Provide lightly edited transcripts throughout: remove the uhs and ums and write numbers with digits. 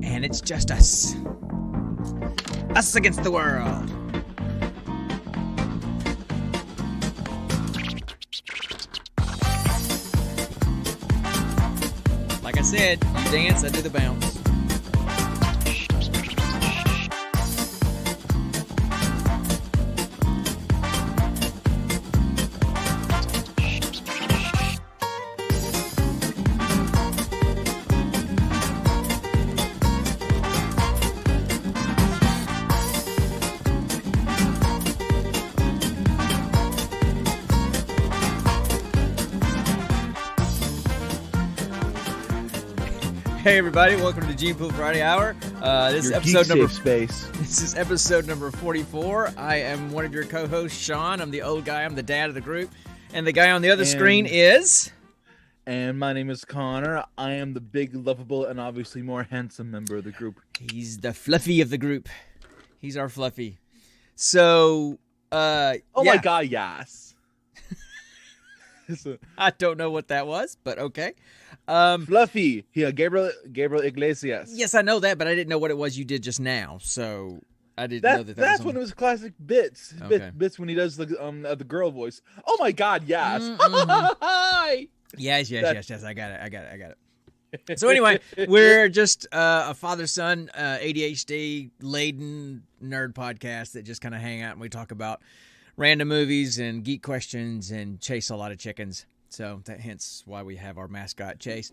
And it's just us. Us against the world. Like I said, you dance, I do the bounce. Hey everybody, welcome to the Gene Pool Friday Hour. This is episode number space. This is episode number 44. I am one of your co-hosts, Sean. I'm the old guy. I'm the dad of the group, and the guy on the other screen is. And my name is Connor. I am the big, lovable, and obviously more handsome member of the group. He's the fluffy of the group. He's our fluffy. So, my God, yes. I don't know what that was, but okay. Fluffy. Yeah, Gabriel Iglesias. Yes, I know that, but I didn't know what it was you did just now. So I didn't know that. That's one of his classic bits. Okay. Bits when he does the girl voice. Oh my God, yes. Hi. Yes. I got it. So anyway, we're just a father-son ADHD-laden nerd podcast that just kind of hang out and we talk about random movies and geek questions and chase a lot of chickens. So that hence why we have our mascot Chase.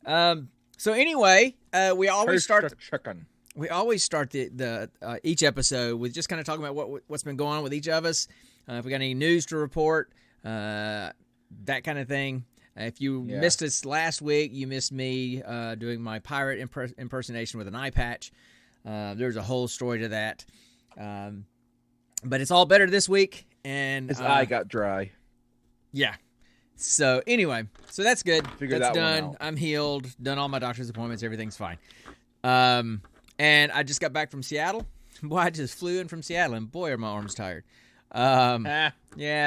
So anyway, we always start the each episode with just kind of talking about what's been going on with each of us. If we got any news to report, that kind of thing. If you missed us last week, you missed me doing my pirate impersonation with an eye patch. There's a whole story to that. But it's all better this week. And his eye got dry. Yeah. So anyway, that's good. Figured that's that done. one out. I'm healed. Done all my doctor's appointments. Everything's fine. And I just got back from Seattle. Boy, I just flew in from Seattle, and boy, are my arms tired. Yeah,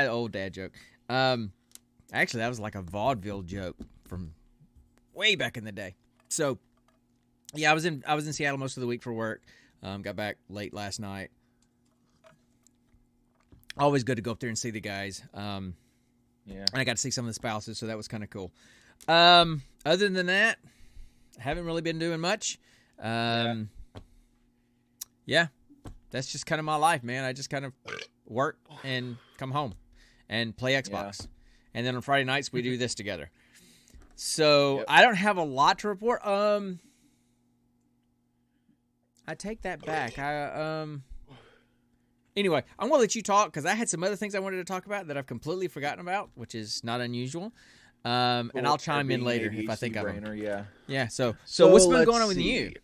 old dad joke. Actually, that was like a vaudeville joke from way back in the day. So, yeah, I was in Seattle most of the week for work. Got back late last night. Always good to go up there and see the guys. Yeah. And I got to see some of the spouses, so that was kind of cool. Other than that, I haven't really been doing much. Yeah, that's just kind of my life, man. I just kind of work and come home and play Xbox. Yeah. And then on Friday nights, we do this together. So I don't have a lot to report. I take that back. Anyway, I'm going to let you talk because I had some other things I wanted to talk about that I've completely forgotten about, which is not unusual. And I'll chime in later if I think of them. Yeah. So what's been going on with you?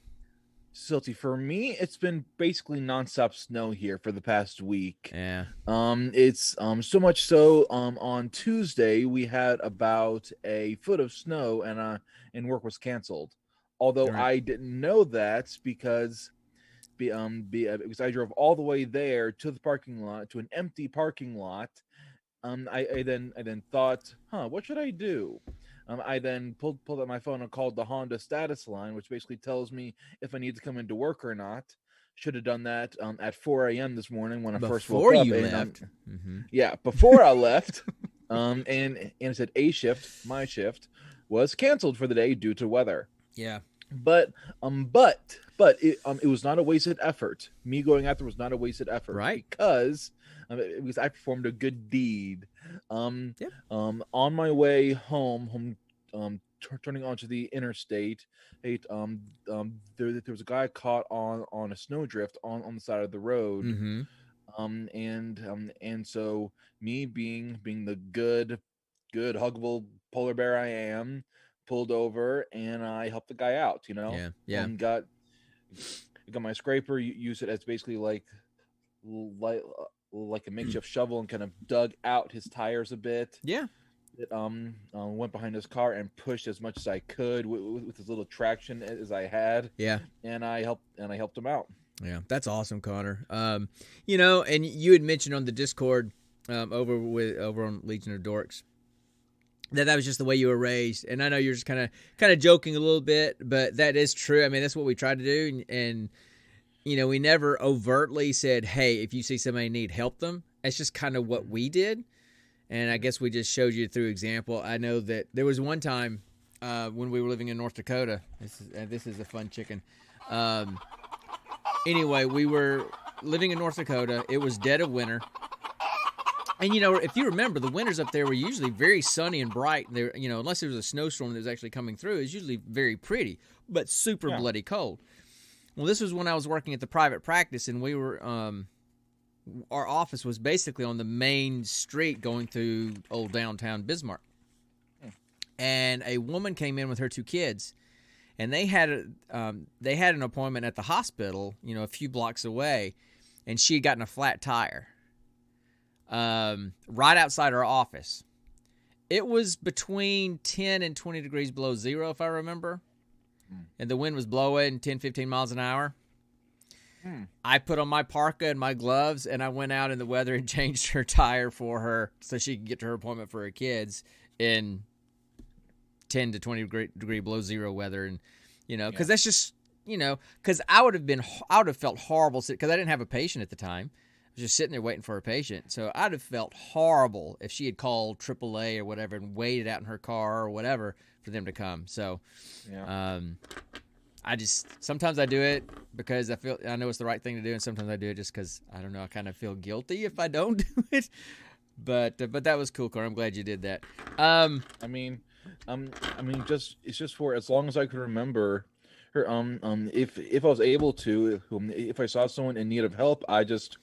Silty, for me, it's been basically nonstop snow here for the past week. Yeah. It's so much so. On Tuesday we had about a foot of snow and work was canceled. Although I didn't know that because I drove all the way there to the parking lot, to an empty parking lot. I then thought, what should I do? I then pulled out my phone and called the Honda status line, which basically tells me if I need to come into work or not. Should have done that at 4 a.m. this morning when I first woke up. Before you left. Yeah, before I left. And it said A shift, my shift, was canceled for the day due to weather. Yeah. But it was not a wasted effort. Me going out there was not a wasted effort, right? Because I performed a good deed. On my way home, turning onto the interstate, there was a guy caught on a snowdrift on the side of the road. Mm-hmm. And so me being the good huggable polar bear I am, pulled over and I helped the guy out, Yeah. Got my scraper, used it as basically like a makeshift shovel and kind of dug out his tires a bit. Yeah. It went behind his car and pushed as much as I could with as little traction as I had. Yeah. And I helped him out. Yeah, that's awesome, Connor. And you had mentioned on the Discord over on Legion of Dorks that was just the way you were raised. And I know you're just kind of joking a little bit, but that is true. I mean, that's what we tried to do. And you know, we never overtly said, hey, if you see somebody in need, help them. It's just kind of what we did. And I guess we just showed you through example. I know that there was one time when we were living in North Dakota. This is a fun chicken. Anyway, we were living in North Dakota. It was dead of winter. And, you know, if you remember, the winters up there were usually very sunny and bright. There, you know, unless there was a snowstorm that was actually coming through, it was usually very pretty, but super bloody cold. Well, this was when I was working at the private practice, and we were, our office was basically on the main street going through old downtown Bismarck. And a woman came in with her 2 kids, and they had an appointment at the hospital, you know, a few blocks away, and she had gotten a flat tire. Right outside our office. It was between 10 and 20 degrees below zero, if I remember. And the wind was blowing 10, 15 miles an hour. I put on my parka and my gloves, and I went out in the weather and changed her tire for her so she could get to her appointment for her kids in 10 to 20 degree below zero weather. And, you know, because that's just, you know, because I would have felt horrible because I didn't have a patient at the time. I was just sitting there waiting for a patient. So I'd have felt horrible if she had called AAA or whatever and waited out in her car or whatever for them to come. So sometimes I do it because I know it's the right thing to do, and sometimes I do it just because, I don't know, I kind of feel guilty if I don't do it. But that was cool, Corey. I'm glad you did that. I mean, it's just for as long as I can remember. Her, if I was able to, if I saw someone in need of help, I did it.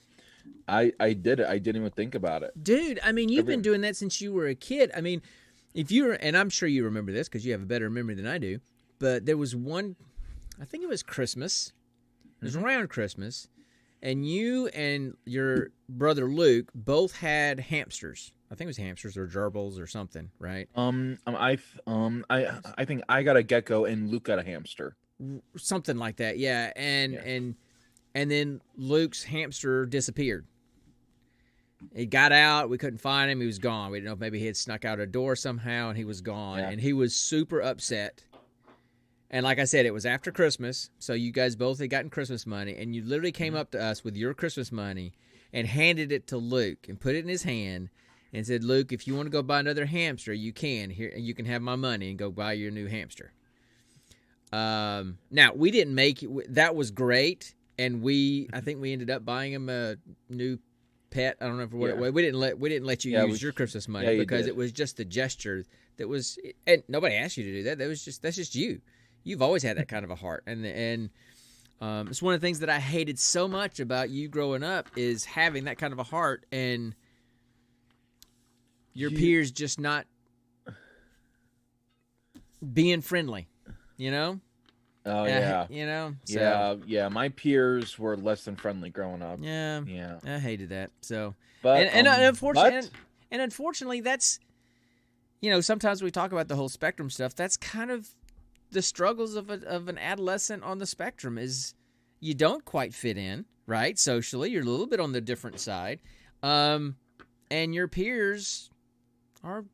I didn't even think about it. Dude, I mean, you've been doing that since you were a kid. I mean, and I'm sure you remember this because you have a better memory than I do, but there was one, I think it was Christmas. It was around Christmas, and you and your brother Luke both had hamsters. I think it was hamsters or gerbils or something, right? I think I got a gecko and Luke got a hamster. Something like that, yeah. And then Luke's hamster disappeared. He got out. We couldn't find him. He was gone. We didn't know if maybe he had snuck out a door somehow, and he was gone. Yeah. And he was super upset. And like I said, it was after Christmas, so you guys both had gotten Christmas money, and you literally came up to us with your Christmas money and handed it to Luke and put it in his hand and said, Luke, if you want to go buy another hamster, you can. Here, you can have my money and go buy your new hamster. Now, we didn't make it. That was great. And I think we ended up buying him a new pet. I don't know what it was. We didn't let you use your Christmas money because it was just the gesture that was. And nobody asked you to do that. That's just you. You've always had that kind of a heart, and it's one of the things that I hated so much about you growing up is having that kind of a heart and your peers just not being friendly. You know. Oh yeah, you know. So. Yeah. My peers were less than friendly growing up. Yeah. I hated that. So, but unfortunately, that's, you know, sometimes we talk about the whole spectrum stuff. That's kind of the struggles of an adolescent on the spectrum. Is you don't quite fit in, right? Socially, you're a little bit on the different side, and your peers are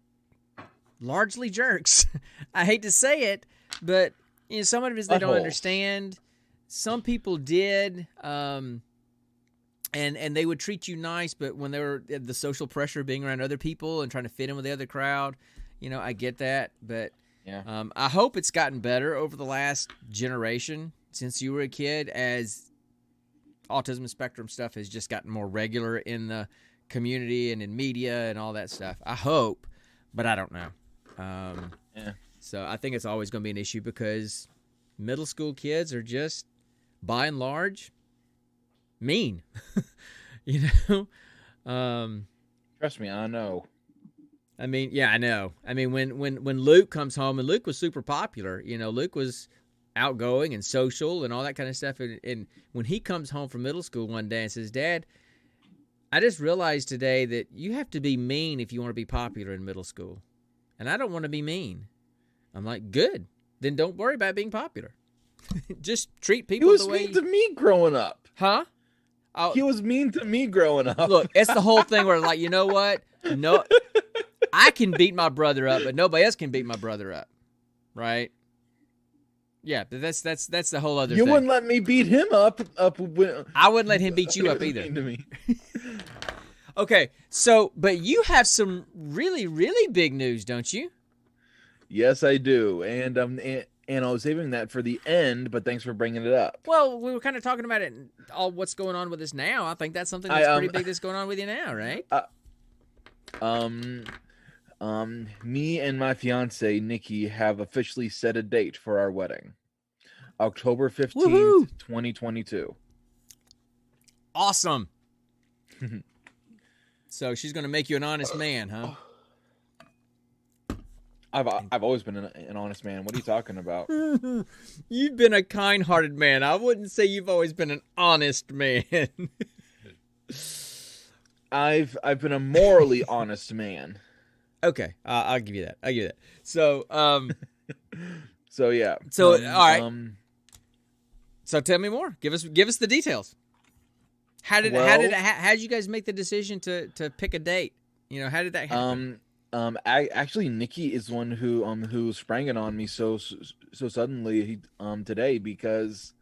largely jerks. I hate to say it, but. You know, some of it is they don't understand. Some people did, and they would treat you nice, but when they were the social pressure of being around other people and trying to fit in with the other crowd, you know, I get that. But I hope it's gotten better over the last generation since you were a kid, as autism spectrum stuff has just gotten more regular in the community and in media and all that stuff. I hope, but I don't know. So I think it's always going to be an issue because middle school kids are just, by and large, mean. You know? Trust me, I know. I mean, yeah, I know. I mean, when Luke comes home, and Luke was super popular. You know, Luke was outgoing and social and all that kind of stuff. And when he comes home from middle school one day and says, Dad, I just realized today that you have to be mean if you want to be popular in middle school. And I don't want to be mean. I'm like, good. Then don't worry about being popular. Just treat people the way... He was mean to me growing up. Huh? He was mean to me growing up. Look, it's the whole thing where, like, you know what? No, I can beat my brother up, but nobody else can beat my brother up, right? Yeah, but that's the whole other You thing. wouldn't let me beat him up when, I wouldn't let him beat you up either. To me. Okay, so but you have some really, really big news, don't you? Yes, I do, and I was saving that for the end, but thanks for bringing it up. Well, we were kind of talking about it, all what's going on with us now. I think that's something that's pretty big that's going on with you now, right? Me and my fiance Nikki have officially set a date for our wedding, October 15th, 2022. Awesome. So she's going to make you an honest man, huh? I've always been an honest man. What are you talking about? You've been a kind-hearted man. I wouldn't say you've always been an honest man. I've been a morally honest man. Okay, I'll give you that. So, so yeah. So all right. So tell me more. Give us the details. How did you guys make the decision to pick a date? You know, how did that happen? Actually, Nikki is one who sprang it on me so suddenly today because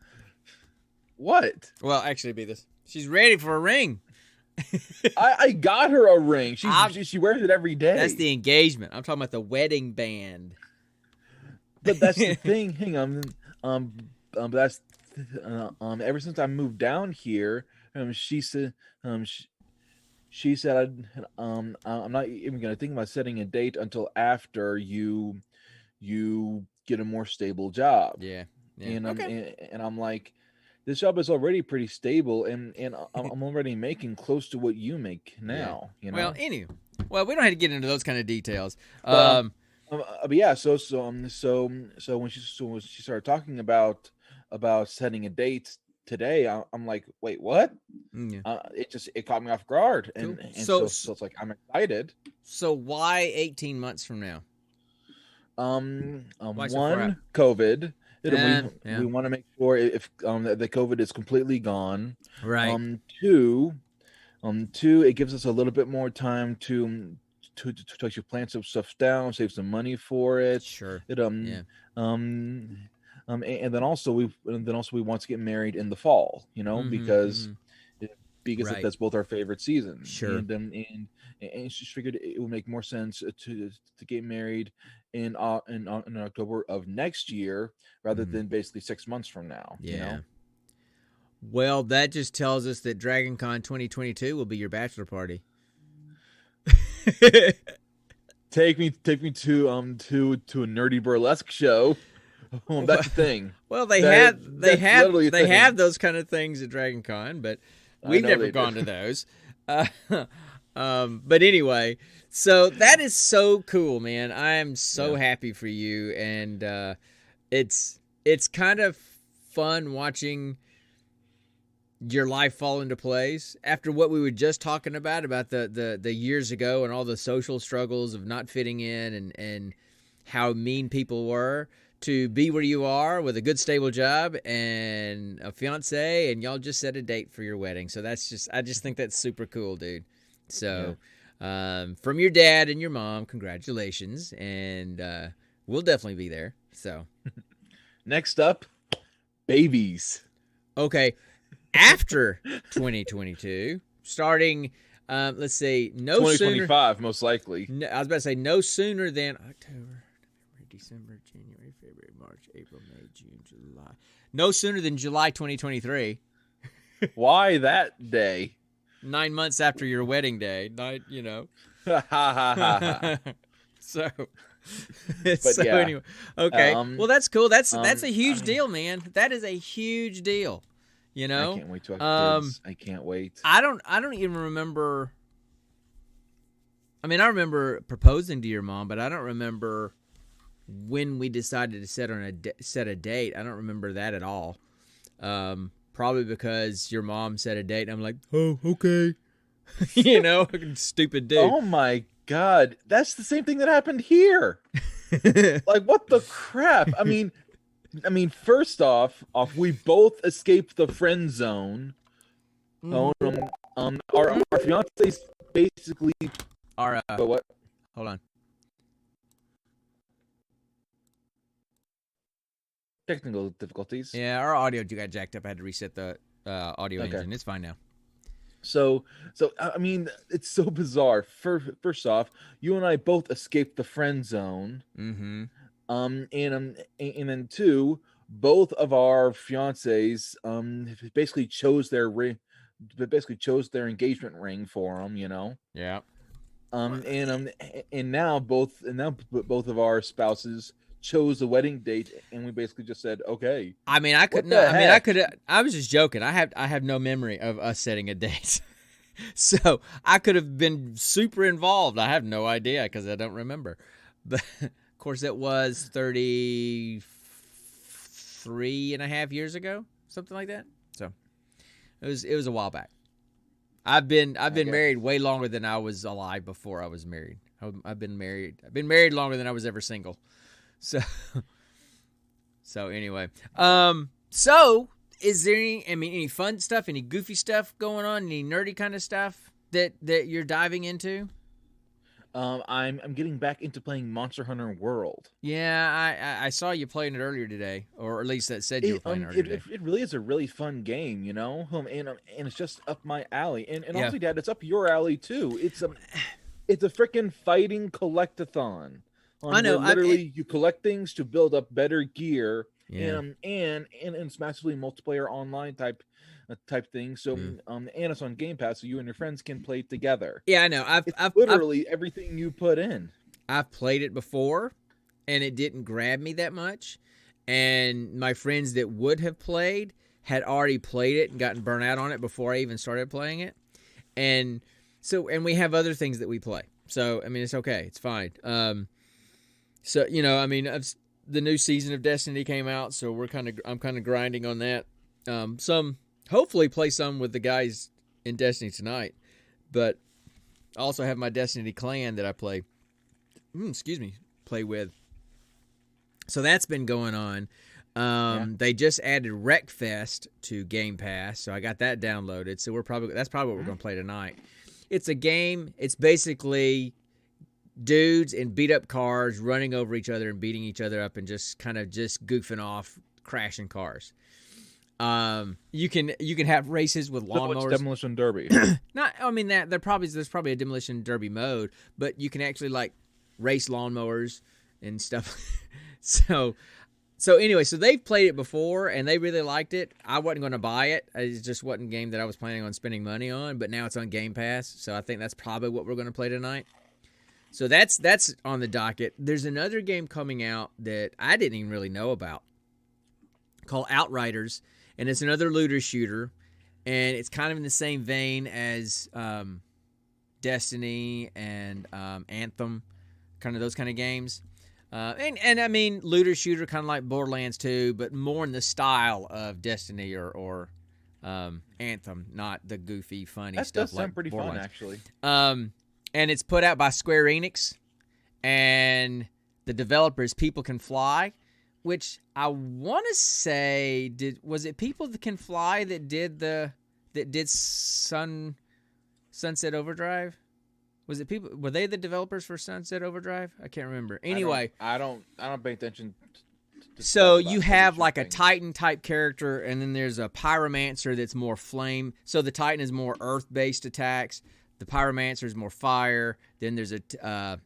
what? Well, actually, be this. She's ready for a ring. I got her a ring. She wears it every day. That's the engagement. I'm talking about the wedding band. But that's the thing. Hang on. That's ever since I moved down here, she said I'm not even gonna think about setting a date until after you get a more stable job. Yeah. And okay. and I'm like, this job is already pretty stable, and I'm already making close to what you make now. Yeah. You know. Well, we don't have to get into those kind of details. But yeah, so when she started talking about setting a date today, I'm like, wait, what? Yeah. It caught me off guard, and so it's like I'm excited. So why 18 months from now? One, COVID. We want to make sure if the COVID is completely gone. Right. Two, it gives us a little bit more time to actually plan some stuff down, save some money for it. Sure. And then also we want to get married in the fall, you know, because right. That's both our favorite seasons. Sure. And she figured it would make more sense to get married in October of next year rather than basically 6 months from now. Yeah. You know? Well, that just tells us that DragonCon 2022 will be your bachelor party. Take me to a nerdy burlesque show. That's the thing. Well, they have those kind of things at DragonCon, but we've never gone to those. But anyway, so that is so cool, man. I am so happy for you, and it's kind of fun watching your life fall into place after what we were just talking about the years ago and all the social struggles of not fitting in and how mean people were, to be where you are with a good stable job and a fiance, and y'all just set a date for your wedding. So I just think that's super cool, dude. So from your dad and your mom, congratulations, and we'll definitely be there. So next up, babies. Okay. After 2022, starting, let's see, 2025, most likely. No, I was about to say no sooner than October, November, December, January, February, March, April, May, June, July. No sooner than July 2023. Why that day? 9 months after your wedding day, you know. So, anyway, okay. Well, that's cool. That's a huge deal, man. That is a huge deal. You know, I can't wait to have kids. I can't wait. I don't even remember. I mean, I remember proposing to your mom, but I don't remember when we decided to set a date. I don't remember that at all. Probably because your mom set a date, and I'm like, oh, okay. You know, stupid dude. Oh my God, that's the same thing that happened here. Like, what the crap? I mean, first off, we both escaped the friend zone. Our fiancés basically our what? Hold on. Technical difficulties. Yeah, our audio got jacked up. I had to reset the audio engine. It's fine now. So I mean, it's so bizarre. First off, you and I both escaped the friend zone. Mm-hmm. And then two, both of our fiancés basically chose their ring, basically chose their engagement ring for them. You know. Yeah. And now both of our spouses chose the wedding date, and we basically just said, okay. I mean, I could. No, I mean, I could. I was just joking. I have no memory of us setting a date, so I could have been super involved. I have no idea because I don't remember. But of course, it was 33.5 years ago, something like that. So it was a while back. I've been married way longer than I was alive before I was married. I've been married longer than I was ever single. So anyway, so is there any fun stuff, any goofy stuff going on, any nerdy kind of stuff that you're diving into? I'm getting back into playing Monster Hunter World. Yeah, I saw you playing it earlier today, or at least that said you were playing it earlier today. It really is a really fun game, you know, and it's just up my alley. And honestly, Dad, it's up your alley too. It's a freaking fighting collectathon. I know. Literally, you collect things to build up better gear, and it's massively multiplayer online type thing. So and it's on Game Pass, so you and your friends can play together. Yeah, I know. I've literally everything you put in. I've played it before, and it didn't grab me that much. And my friends that would have played had already played it and gotten burnt out on it before I even started playing it. And we have other things that we play. So I mean, it's okay. It's fine. So, you know, I mean, the new season of Destiny came out, so I'm kind of grinding on that. Hopefully play some with the guys in Destiny tonight, but I also have my Destiny clan that I play with. So that's been going on. They just added Wreckfest to Game Pass, so I got that downloaded. So that's probably what we're going to play tonight. It's a game. It's basically dudes in beat up cars running over each other and beating each other up and just goofing off, crashing cars. You can have races with lawnmowers. Demolition Derby. There's probably a Demolition Derby mode, but you can actually like race lawnmowers and stuff. So anyway, so they've played it before and they really liked it. I wasn't going to buy it. It just wasn't a game that I was planning on spending money on, but now it's on Game Pass, so I think that's probably what we're going to play tonight. So that's on the docket. There's another game coming out that I didn't even really know about called Outriders, and it's another looter shooter, and it's kind of in the same vein as Destiny and Anthem, kind of those kind of games. And I mean, looter shooter, kind of like Borderlands 2, but more in the style of Destiny or Anthem, not the goofy, funny stuff. That does sound pretty fun, actually. And it's put out by Square Enix, and the developers People Can Fly, which I want to say was it People That Can Fly that did Sunset Overdrive? Was it people? Were they the developers for Sunset Overdrive? I can't remember. Anyway, I don't pay attention. So you have like a Titan type character, and then there's a Pyromancer that's more flame. So the Titan is more earth based attacks. The Pyromancer is more fire. Then there's a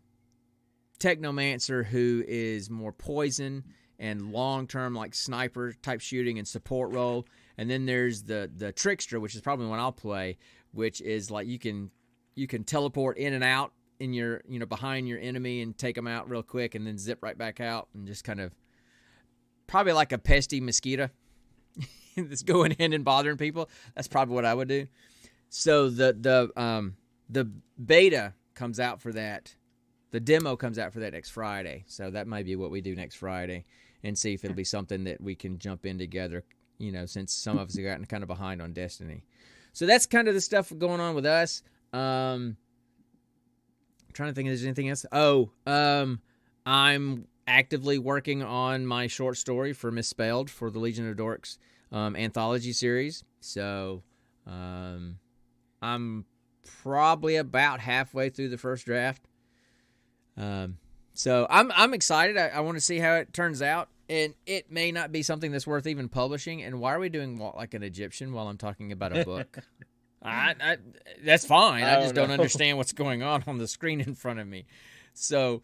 Technomancer who is more poison and long-term like sniper type shooting and support role. And then there's the Trickster, which is probably one I'll play, which is like you can teleport in and out in your behind your enemy and take them out real quick and then zip right back out and just kind of probably like a pesty mosquito that's going in and bothering people. That's probably what I would do. So the beta comes out for that. The demo comes out for that next Friday. So that might be what we do next Friday and see if it'll be something that we can jump in together, since some of us have gotten kind of behind on Destiny. So that's kind of the stuff going on with us. I'm trying to think if there's anything else. I'm actively working on my short story for Misspelled for the Legion of Dorks anthology series. So I'm probably about halfway through the first draft. So I'm excited. I want to see how it turns out, and it may not be something that's worth even publishing. And why are we doing like an Egyptian while I'm talking about a book? That's fine. I just don't understand what's going on the screen in front of me. So,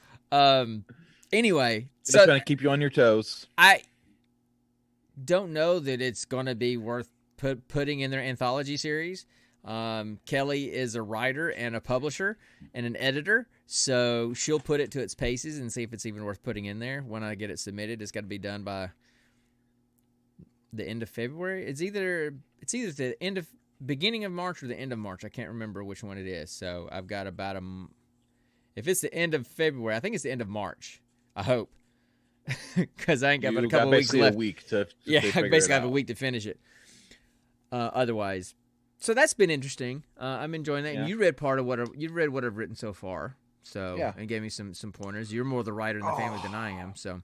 anyway, just trying to keep you on your toes. I don't know that it's going to be worth putting in their anthology series. Kelly is a writer and a publisher and an editor, so she'll put it to its paces and see if it's even worth putting in there. When I get it submitted, it's got to be done by the end of February. It's either the beginning of March or the end of March. I can't remember which one it is. So I've got about if it's the end of February, I think it's the end of March. I hope, because I ain't got but a couple weeks left. A week to I basically have a week to finish it. Otherwise, so that's been interesting. I'm enjoying that. Yeah. And you read what I've written so far. So and gave me some pointers. You're more the writer in the family than I am. So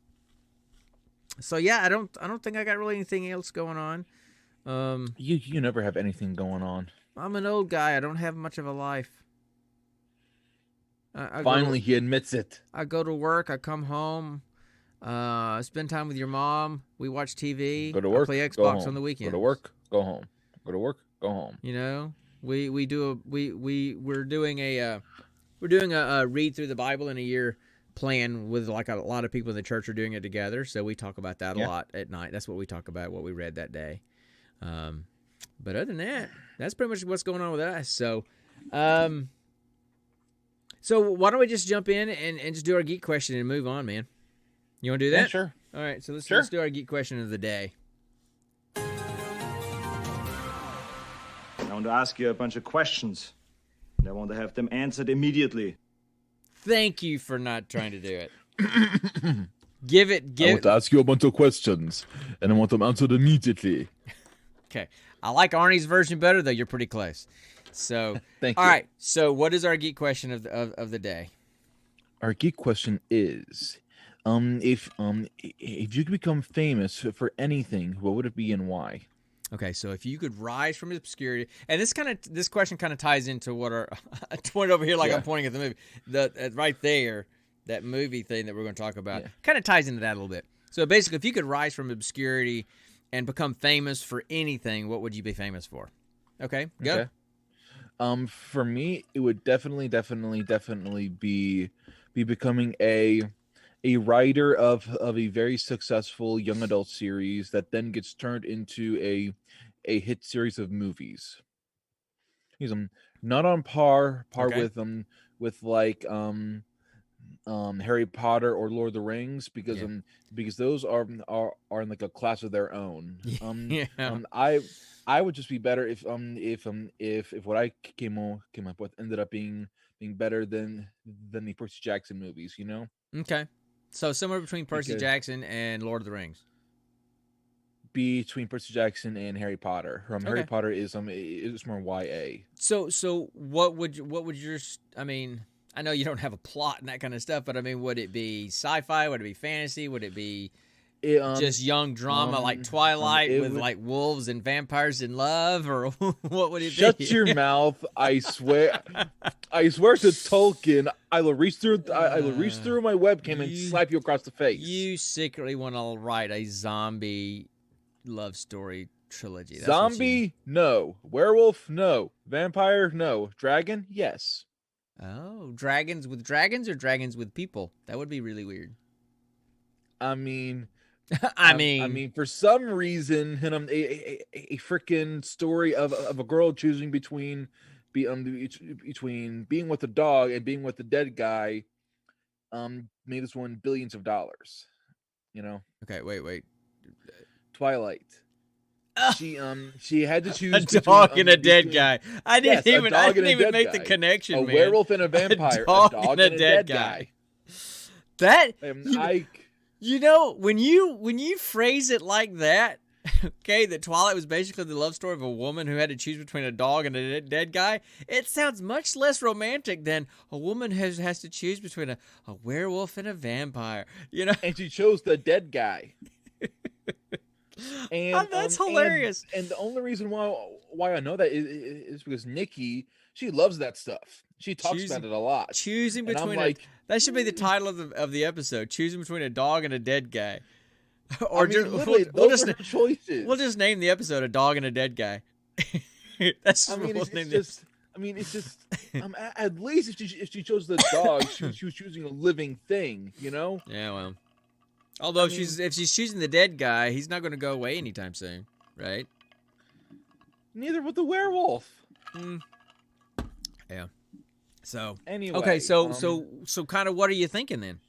yeah, I don't think I got really anything else going on. You never have anything going on. I'm an old guy. I don't have much of a life. Finally, he admits it. I go to work. I come home. Spend time with your mom. We watch TV. Go to work. I play Xbox on the weekend. Go to work. Go home. Go to work. Go home. You know, we're doing a read through the Bible in a year plan with like a lot of people in the church are doing it together. So we talk about that a lot at night. That's what we talk about. What we read that day. But other than that, that's pretty much what's going on with us. So, so why don't we just jump in and just do our geek question and move on, man? You want to do that? Yeah, sure. All right, so let's do our geek question of the day. I want to ask you a bunch of questions, and I want to have them answered immediately. Thank you for not trying to do it. I want to ask you a bunch of questions, and I want them answered immediately. Okay. I like Arnie's version better, though. You're pretty close. So, thank you. All right. So, what is our geek question of the day? Our geek question is, if you could become famous for anything, what would it be and why? Okay, so if you could rise from obscurity, and this question kind of ties into what I pointed over here, like I'm pointing at the movie, right there, that movie thing that we're going to talk about, kind of ties into that a little bit. So basically, if you could rise from obscurity and become famous for anything, what would you be famous for? Okay, go. Okay. For me, it would definitely be becoming a writer of a very successful young adult series that then gets turned into a hit series of movies. He's not on par with like Harry Potter or Lord of the Rings because those are in like a class of their own. I would just be better if what I came up with ended up being better than the Percy Jackson movies, you know? Okay. So somewhere between Percy Jackson and Lord of the Rings. Between Percy Jackson and Harry Potter. Harry Potter is more YA. So what would your, I mean, I know you don't have a plot and that kind of stuff, but I mean, would it be sci-fi? Would it be fantasy? Would it be just young drama like Twilight with like wolves and vampires in love, or what would it be? Shut your mouth! I swear to Tolkien, I will reach through my webcam and slap you across the face. You secretly want to write a zombie love story trilogy. That's zombie? No. Werewolf? No. Vampire? No. Dragon? Yes. Oh, dragons with dragons or dragons with people? That would be really weird. I mean, for some reason, a freaking story of a girl choosing between being with a dog and being with the dead guy, made this one billions of dollars. You know. Okay, wait. Twilight. She had to choose a dog and a dead guy. I didn't even make the connection. A werewolf and a vampire. A dog and a dead guy. That you know, when you phrase it like that, okay, that Twilight was basically the love story of a woman who had to choose between a dog and a dead guy, it sounds much less romantic than a woman has to choose between a werewolf and a vampire. You know, and she chose the dead guy. And that's hilarious. And the only reason why I know that is because Nikki, she loves that stuff. She talks about it a lot. Choosing And I'm between like, that should be the title of the episode. Choosing between a dog and a dead guy. Or literally, those are her choices. We'll just name the episode "A Dog and a Dead Guy." That's I mean, we'll it's just. I mean, it's just. At least if she chose the dog, she was choosing a living thing. You know. Yeah, well. Although if she's choosing the dead guy, he's not going to go away anytime soon, right? Neither would the werewolf. Yeah. So anyway, okay, so kind of what are you thinking then?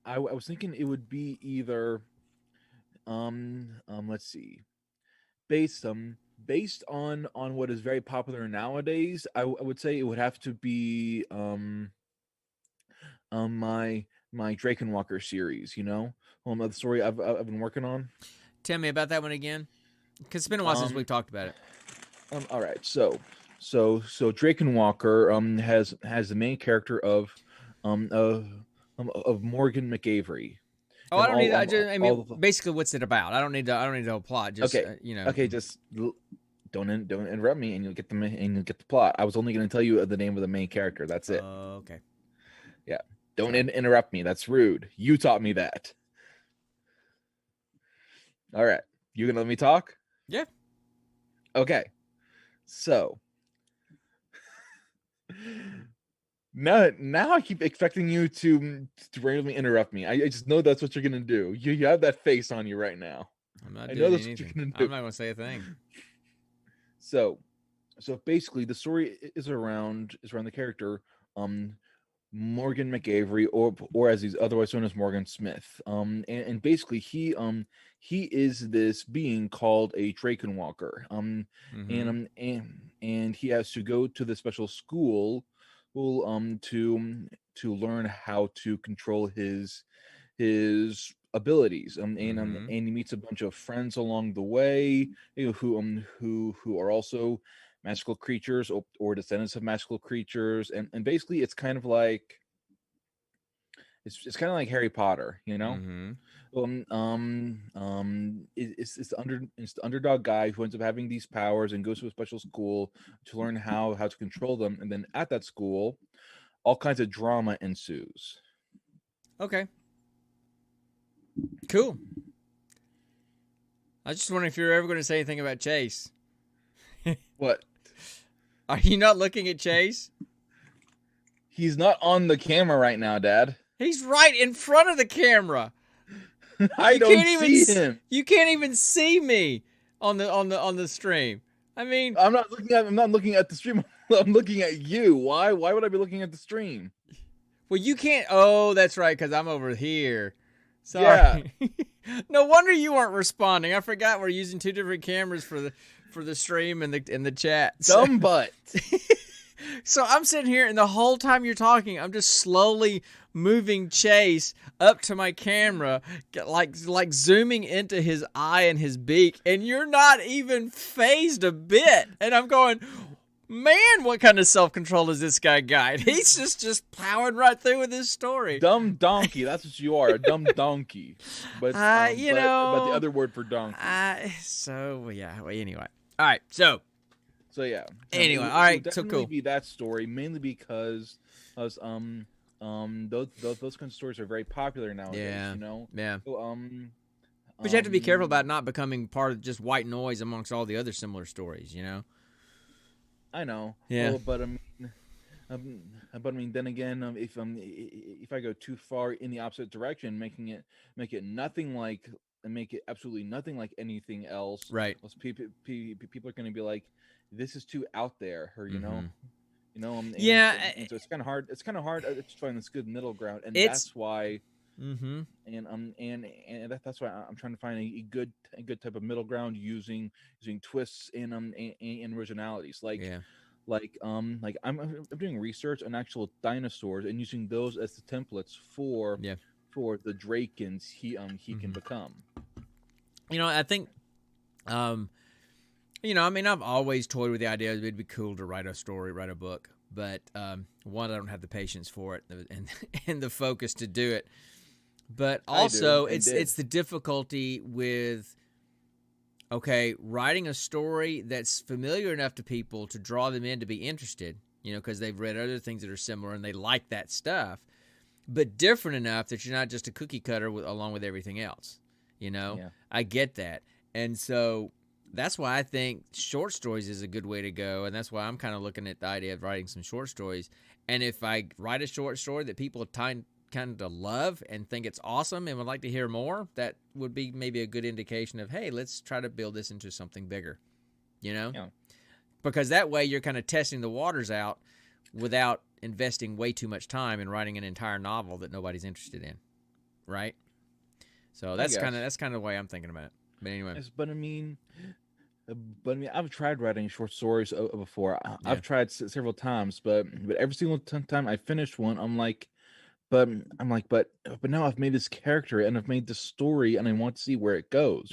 I was thinking it would be either, let's see, based on what is very popular nowadays, I would say it would have to be my Drakenwalker series. You know, the story I've been working on. Tell me about that one again, because it's been a while since we've talked about it. All right, so Drakenwalker has the main character of Morgan McAvery. Oh, I don't need. I mean, basically, what's it about? I don't need the plot. Just okay, you know. Okay, just don't interrupt me, and you'll get the plot. I was only going to tell you the name of the main character. That's it. Okay. Yeah, don't interrupt me. That's rude. You taught me that. All right, you gonna let me talk? Yeah. Okay. So now I keep expecting you to randomly interrupt me. I just know that's what you're gonna do. You have that face on you right now. I'm not I doing know that's anything. What you're gonna do. I'm not gonna say a thing. So basically, the story is around the character Morgan McAvery, or as he's otherwise known as Morgan Smith. And basically he is this being called a Drakenwalker. And he has to go to the special school to learn how to control his abilities. And he meets a bunch of friends along the way, who are also magical creatures or descendants of magical creatures, and basically it's kind of like Harry Potter, you know. It's the underdog guy who ends up having these powers and goes to a special school to learn how to control them, and then at that school all kinds of drama ensues. Okay, cool. I was just wondering if you're ever going to say anything about Chase. What? Are you not looking at Chase? He's not on the camera right now, Dad. He's right in front of the camera. I don't see him. You can't even see me on the stream. I mean, I'm not looking at the stream. I'm looking at you. Why would I be looking at the stream? Well, you can't. Oh, that's right, because I'm over here. Sorry. Yeah. No wonder you weren't responding. I forgot we're using two different cameras for the stream and the chat. Dumb butt. So I'm sitting here, and the whole time you're talking, I'm just slowly moving Chase up to my camera, like zooming into his eye and his beak, and you're not even phased a bit. And I'm going, man, what kind of self-control has this guy got? He's just plowing right through with his story. Dumb donkey. That's what you are, a dumb donkey. But but the other word for donkey. So yeah. Well, anyway. All right. So yeah. Anyway, all right. So cool. Be that story mainly because those kind of stories are very popular nowadays. Yeah. You know. Yeah. So, but you have to be careful about not becoming part of just white noise amongst all the other similar stories. You know. I know. Yeah. Well, but I mean, then again, if I go too far in the opposite direction, make it nothing like, and make it absolutely nothing like anything else, right? People are going to be like, this is too out there, or you know. Yeah. And so it's kind of hard. It's kind of hard to find this good middle ground, and that's why. And that's why I'm trying to find a good type of middle ground using twists and originalities, I'm doing research on actual dinosaurs and using those as the templates for the Drakens he can become. I think I've always toyed with the idea that it'd be cool to write a book, but one, I don't have the patience for it and the focus to do it. But also, it's the difficulty with okay, writing a story that's familiar enough to people to draw them in to be interested, because they've read other things that are similar and they like that stuff, but different enough that you're not just a cookie cutter along with everything else. Yeah. I get that. And so that's why I think short stories is a good way to go, and that's why I'm kind of looking at the idea of writing some short stories. And if I write a short story that people kind of love and think it's awesome and would like to hear more, that would be maybe a good indication of, hey, let's try to build this into something bigger, Yeah. Because that way you're kind of testing the waters out without investing way too much time in writing an entire novel that nobody's interested in, right? So that's kind of the way I'm thinking about it. But anyway, yes, but I mean, I've tried writing short stories before. I've tried several times, but every single time I finished one, but now I've made this character and I've made this story and I want to see where it goes.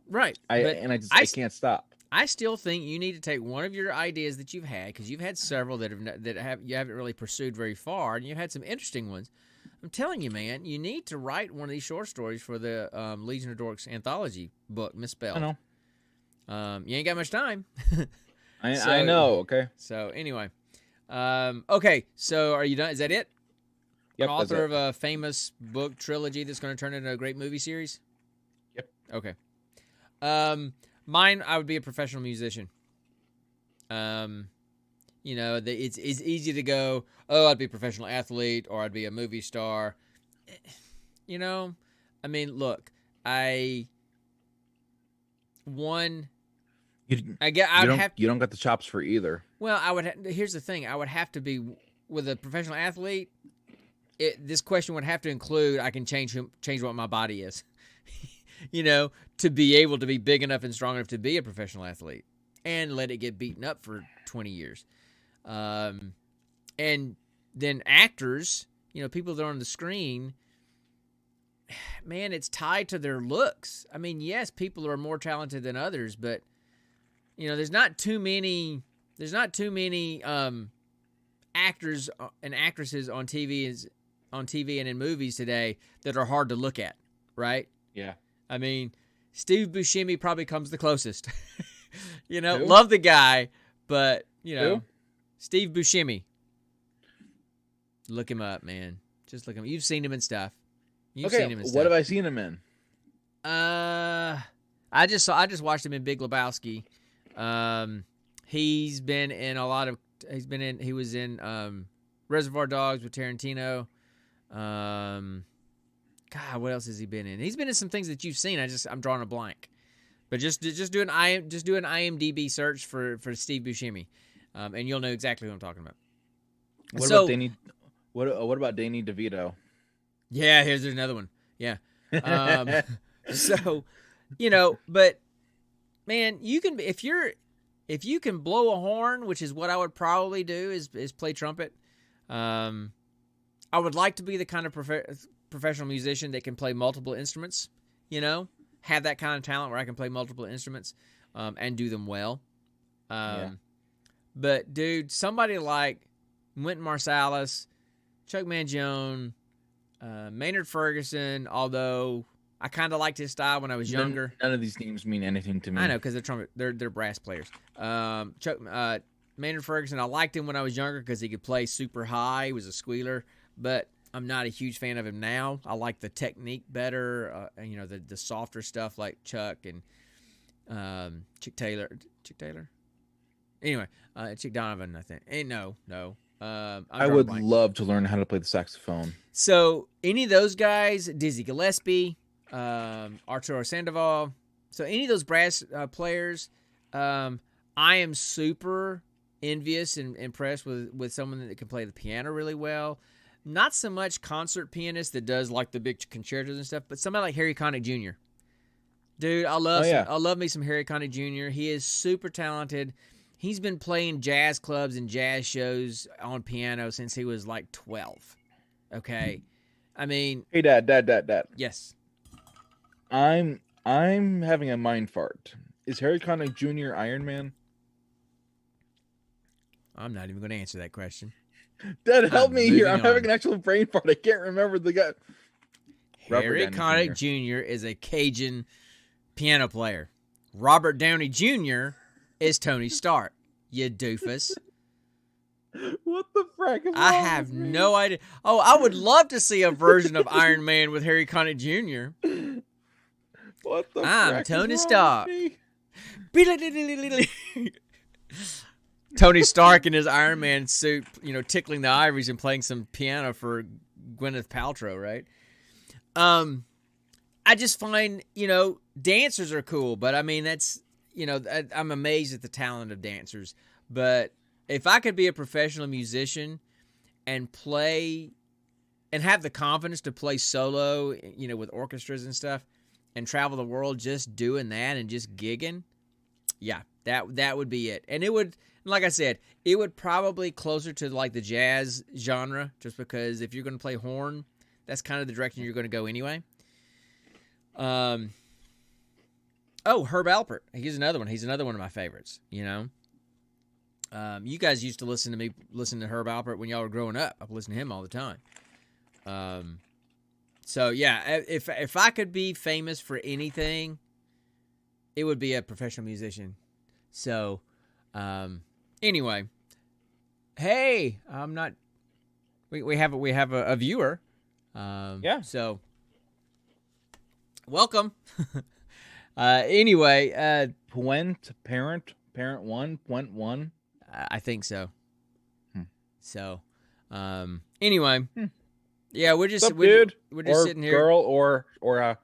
Right? I can't stop. I still think you need to take one of your ideas that you've had, because you've had several that you haven't really pursued very far, and you've had some interesting ones. I'm telling you, man, you need to write one of these short stories for the Legion of Dorks anthology book, Misspelled. I know. You ain't got much time. I know. Okay. So anyway, okay. So are you done? Is that it? Yep. An author of a famous book trilogy that's going to turn into a great movie series. Yep. Okay. Mine, I would be a professional musician. It's easy to go, oh, I'd be a professional athlete or I'd be a movie star. I mean, look, you don't got the chops for either. Well, here's the thing. I would have to be with a professional athlete. This question would have to include I can change what my body is, to be able to be big enough and strong enough to be a professional athlete and let it get beaten up for 20 years. And then actors, people that are on the screen, man, it's tied to their looks. I mean, yes, people are more talented than others, but there's not too many actors and actresses on TV and in movies today that are hard to look at, right? Yeah. I mean, Steve Buscemi probably comes the closest. Who? Love the guy, but Who? Steve Buscemi. Look him up, man. Just look him. You've seen him in stuff. You've seen him in stuff. What have I seen him in? I just watched him in Big Lebowski. He's been in a lot of. He was in Reservoir Dogs with Tarantino. God, what else has he been in? He's been in some things that you've seen. I'm drawing a blank. But just do an IMDb search for Steve Buscemi, and you'll know exactly what I'm talking about. What about Danny DeVito? Yeah, there's another one. Yeah. But man, you can if you can blow a horn, which is what I would probably do, is play trumpet. I would like to be the kind of professional musician that can play multiple instruments. Have that kind of talent where I can play multiple instruments and do them well. But dude, somebody like Wynton Marsalis, Chuck Mangione, Maynard Ferguson, although I kind of liked his style when I was younger. None of these names mean anything to me. I know, because they're brass players. Maynard Ferguson, I liked him when I was younger because he could play super high. He was a squealer, but I'm not a huge fan of him now. I like the technique better, the softer stuff like Chuck and Chick Taylor. Anyway, Chick Donovan, I think. No. I would love to learn how to play the saxophone. So any of those guys, Dizzy Gillespie, Arturo Sandoval, so any of those brass players, I am super envious and impressed with someone that can play the piano really well. Not so much concert pianist that does like the big concertos and stuff, but somebody like Harry Connick Jr. Dude, I love me some Harry Connick Jr. He is super talented. He's been playing jazz clubs and jazz shows on piano since he was like 12. Okay, I mean, hey, Dad. Yes, I'm having a mind fart. Is Harry Connick Jr. Iron Man? I'm not even going to answer that question. Dad, help me here. I'm having an actual brain fart. I can't remember the guy. Harry Connick Jr. is a Cajun piano player. Robert Downey Jr. is Tony Stark. You doofus. What the frack? I have no idea. Oh, I would love to see a version of Iron Man with Harry Connick Jr. What the I'm frack Tony is Stark. wrong with me? Tony Stark in his Iron Man suit, tickling the ivories and playing some piano for Gwyneth Paltrow, right? I just find, dancers are cool, but I mean, that's, I'm amazed at the talent of dancers. But if I could be a professional musician and play and have the confidence to play solo, with orchestras and stuff and travel the world just doing that and just gigging, yeah, that would be it. And it would, like I said, it would probably closer to like the jazz genre, just because if you're going to play horn, that's kind of the direction you're going to go anyway. Herb Alpert. He's another one. He's another one of my favorites, You guys used to listen to Herb Alpert when y'all were growing up. I've listened to him all the time. So yeah, if I could be famous for anything, it would be a professional musician. So, anyway, hey, I'm not. We have a viewer. Yeah. So, welcome. Anyway, Parent 1. I think so. So, anyway, yeah, we're just dude? We're just or sitting here, girl, or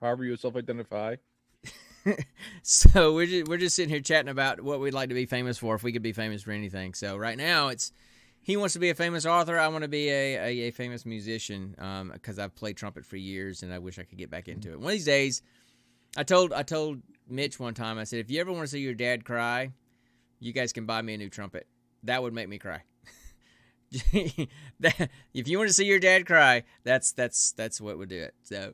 however you self-identify. So we're just sitting here chatting about what we'd like to be famous for if we could be famous for anything. So right now he wants to be a famous author. I want to be a famous musician because I've played trumpet for years and I wish I could get back into it. One of these days, I told Mitch one time, I said, if you ever want to see your dad cry, you guys can buy me a new trumpet. That would make me cry. If you want to see your dad cry, that's what would do it. So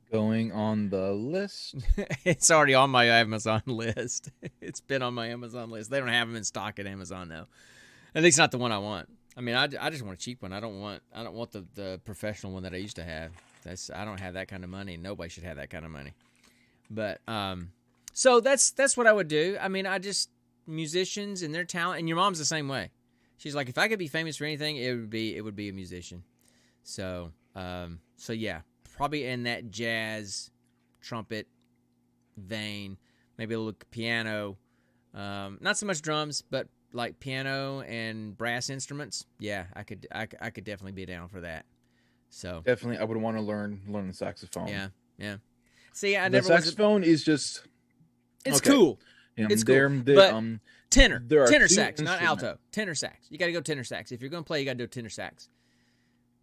Going on the list. it's already on my Amazon list. It's been on my Amazon list. They don't have them in stock at Amazon though. At least not the one I want. I mean, I just want a cheap one. I don't want the professional one that I used to have. I don't have that kind of money. Nobody should have that kind of money. But so that's what I would do. I mean, musicians and their talent, and your mom's the same way. She's like, if I could be famous for anything, it would be a musician. So yeah, probably in that jazz trumpet vein, maybe a little piano, not so much drums, but like piano and brass instruments. Yeah, I could definitely be down for that. So definitely, I would want to learn the saxophone. Yeah. See, the saxophone is just it's okay. Cool. It's cool. But tenor sax, not alto. Tenor sax. You got to go tenor sax. If you're going to play, you got to do tenor sax.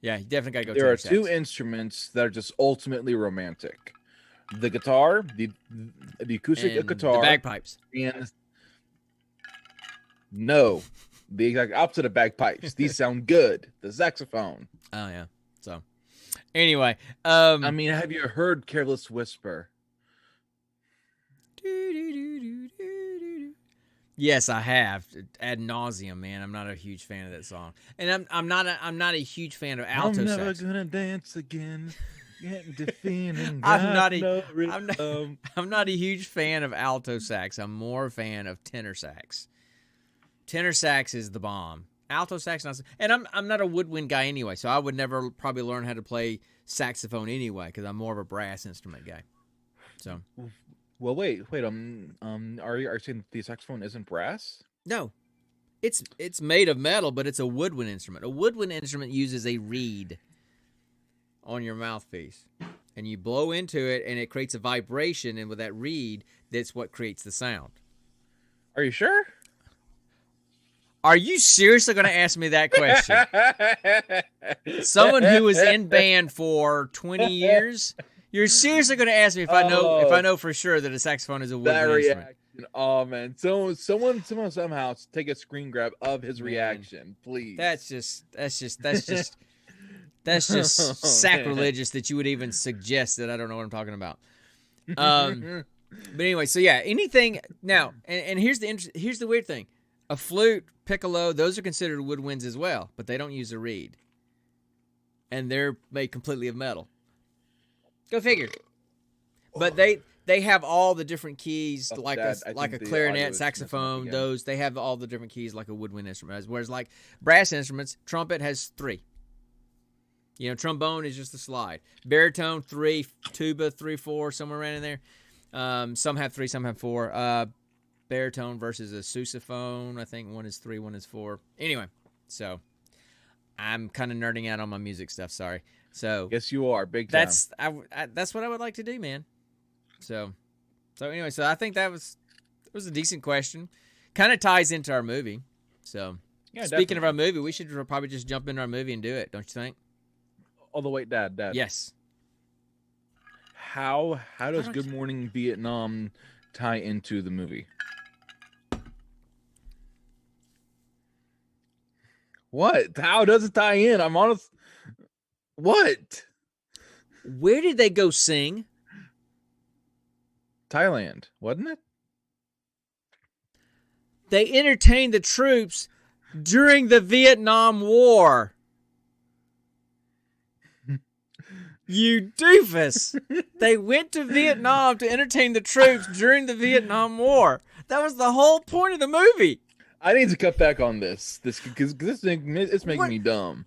Yeah, you definitely got to go tenor sax. There are two instruments that are just ultimately romantic. The guitar, the acoustic and guitar. The bagpipes. And no, the exact opposite of bagpipes. These sound good. The saxophone. Oh, yeah. So, anyway. I mean, have you heard Careless Whisper? Yes, I have ad nauseum, man. I'm not a huge fan of that song, and I'm not a huge fan of alto sax. I'm never gonna dance again. I'm not a huge fan of alto sax. I'm more a fan of tenor sax. Tenor sax is the bomb. Alto sax, and I'm not a woodwind guy anyway, so I would never probably learn how to play saxophone anyway because I'm more of a brass instrument guy. So. Well, wait. Are you saying the saxophone isn't brass? No, it's made of metal, but it's a woodwind instrument. A woodwind instrument uses a reed on your mouthpiece, and you blow into it, and it creates a vibration, and with that reed, that's what creates the sound. Are you sure? Are you seriously going to ask me that question? Someone who was in band for 20 years. You're seriously going to ask me if I know for sure that a saxophone is a woodwind instrument? Oh man, someone somehow take a screen grab of his reaction, please. That's just sacrilegious that you would even suggest that I don't know what I'm talking about. But anyway, so yeah, anything now, and here's the weird thing: a flute, piccolo, those are considered woodwinds as well, but they don't use a reed, and they're made completely of metal. Go figure. But they have all the different keys, like Dad, a think the audio clarinet, is saxophone. messing up again. They have all the different keys like a woodwind instrument. Whereas like brass instruments, trumpet has 3. You know, trombone is just the slide. Baritone 3, tuba 3, 4, somewhere around in there. Some have 3, some have 4. Baritone versus a sousaphone. I think one is 3, one is 4. Anyway, so I'm kind of nerding out on my music stuff. Sorry. So Yes, you are big time. That's what I would like to do, man. So anyway, so I think it was a decent question. Kind of ties into our movie. So Yeah, speaking definitely. of our movie, we should probably just jump into our movie and do it. Don't you think? Oh, the wait, Dad. Yes. How does Good Morning Vietnam tie into the movie? What? How does it tie in? I'm honest. What? Where did they go sing? Thailand, wasn't it? They entertained the troops during the Vietnam War. You doofus. They went to Vietnam to entertain the troops during the Vietnam War. That was the whole point of the movie. I need to cut back on this because it's making What? me dumb.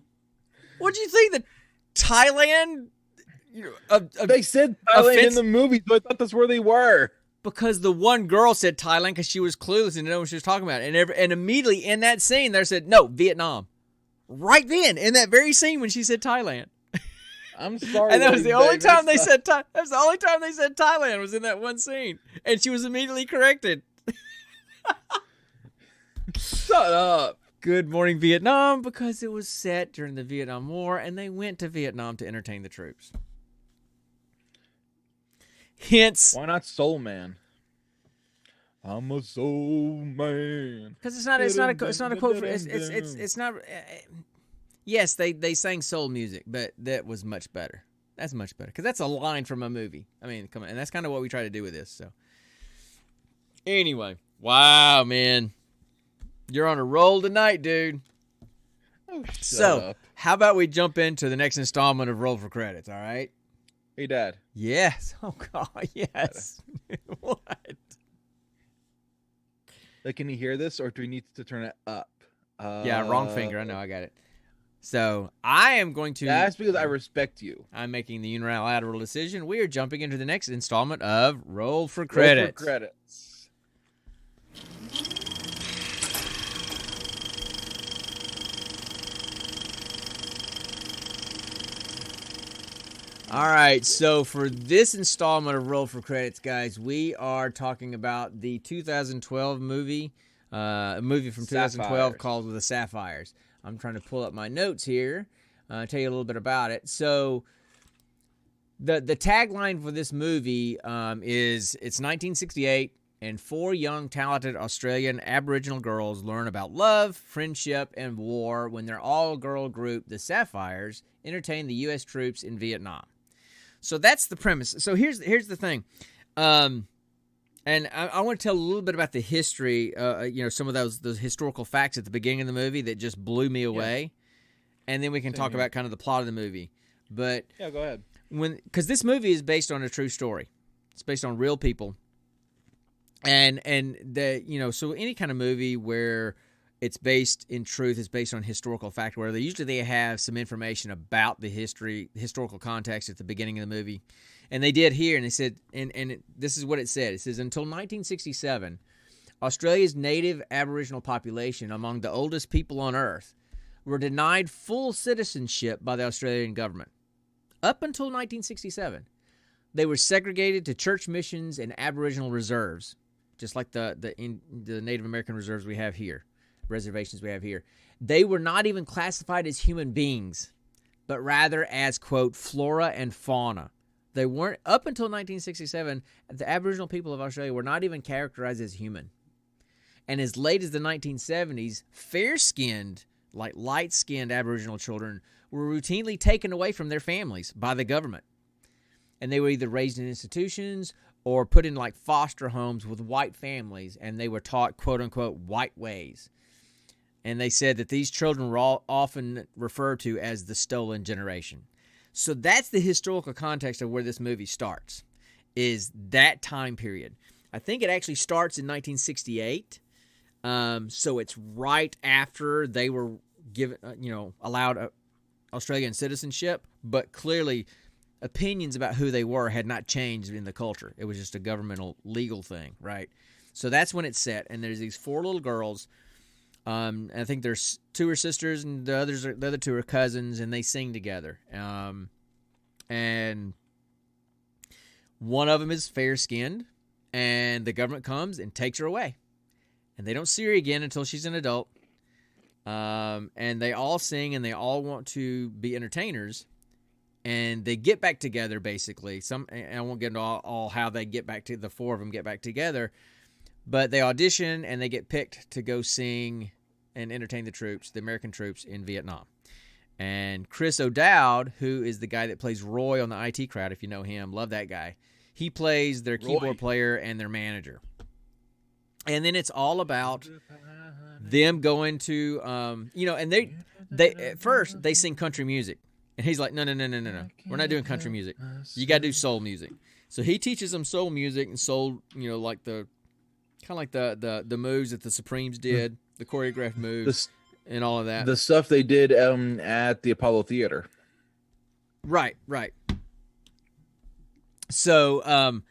What do you think? The Thailand? They said Thailand in the movie, so I thought that's where they were. Because the one girl said Thailand because she was clueless and didn't know what she was talking about. And immediately in that scene, they said, no, Vietnam. Right then, in that very scene when she said Thailand. I'm sorry. And that was the only time they said Thailand was in that one scene. And she was immediately corrected. Shut up. Good Morning Vietnam, because it was set during the Vietnam War, and they went to Vietnam to entertain the troops. Hence, Why not Soul Man? I'm a soul man. because it's not a quote. It's not. Yes, they sang soul music, but that was much better. That's much better because that's a line from a movie. I mean, come on, and that's kind of what we try to do with this. So, anyway, wow, man, you're on a roll tonight, dude. Oh, shut up. How about we jump into the next installment of Roll for Credits? All right. Hey, Dad. Yes. Oh God. Yes. What? Like, can you hear this, or do we need to turn it up? Yeah, wrong finger. I know. I got it. So I am going to. That's because I respect you. I'm making the unilateral decision. We are jumping into the next installment of Roll for Credits. Roll for credits. All right, so for this installment of Roll for Credits, guys, we are talking about the 2012 movie, a movie from 2012 Sapphires. called The Sapphires. I'm trying to pull up my notes here, tell you a little bit about it. So the tagline for this movie is, it's 1968, and 4 young, talented Australian Aboriginal girls learn about love, friendship, and war when their all-girl group, the Sapphires, entertain the U.S. troops in Vietnam. So that's the premise. So here's the thing, and I want to tell a little bit about the history. Some of those historical facts at the beginning of the movie that just blew me away, and then we can talk about kind of the plot of the movie. But Yeah, go ahead. because this movie is based on a true story, it's based on real people, and so any kind of movie where it's based in truth, it's based on historical fact, where they have some information about the historical context at the beginning of the movie. And they did here, and they said, this is what it said. It says, until 1967, Australia's native Aboriginal population, among the oldest people on Earth, were denied full citizenship by the Australian government. Up until 1967, they were segregated to church missions and Aboriginal reserves, just like the Native American reserves we have here. Reservations we have here. They were not even classified as human beings, but rather as, quote, flora and fauna. They weren't, up until 1967, the Aboriginal people of Australia were not even characterized as human. And as late as the 1970s, fair-skinned, like light-skinned Aboriginal children were routinely taken away from their families by the government. And they were either raised in institutions or put in like foster homes with white families, and they were taught, quote-unquote, white ways. And they said that these children were all often referred to as the stolen generation. So that's the historical context of where this movie starts. is that time period. I think it actually starts in 1968. So it's right after they were given, allowed Australian citizenship, but clearly opinions about who they were had not changed in the culture. It was just a governmental legal thing, right? So that's when it's set, and there's these 4 little girls. I think there's 2 are sisters, and the other 2 are cousins, and they sing together. And one of them is fair-skinned, and the government comes and takes her away. And they don't see her again until she's an adult. And they all sing, and they all want to be entertainers. And they get back together, basically. I won't get into all how they get back to, the 4 of them get back together. But they audition, and they get picked to go sing and entertain the American troops in Vietnam. And Chris O'Dowd, who is the guy that plays Roy on the IT Crowd, if you know him, love that guy. He plays their keyboard player and their manager. And then it's all about them going to, and they at first they sing country music. And he's like, no. We're not doing country music. You got to do soul music. So he teaches them soul music and soul, like the moves that the Supremes did, the choreographed moves and all of that. The stuff they did at the Apollo Theater. Right. So,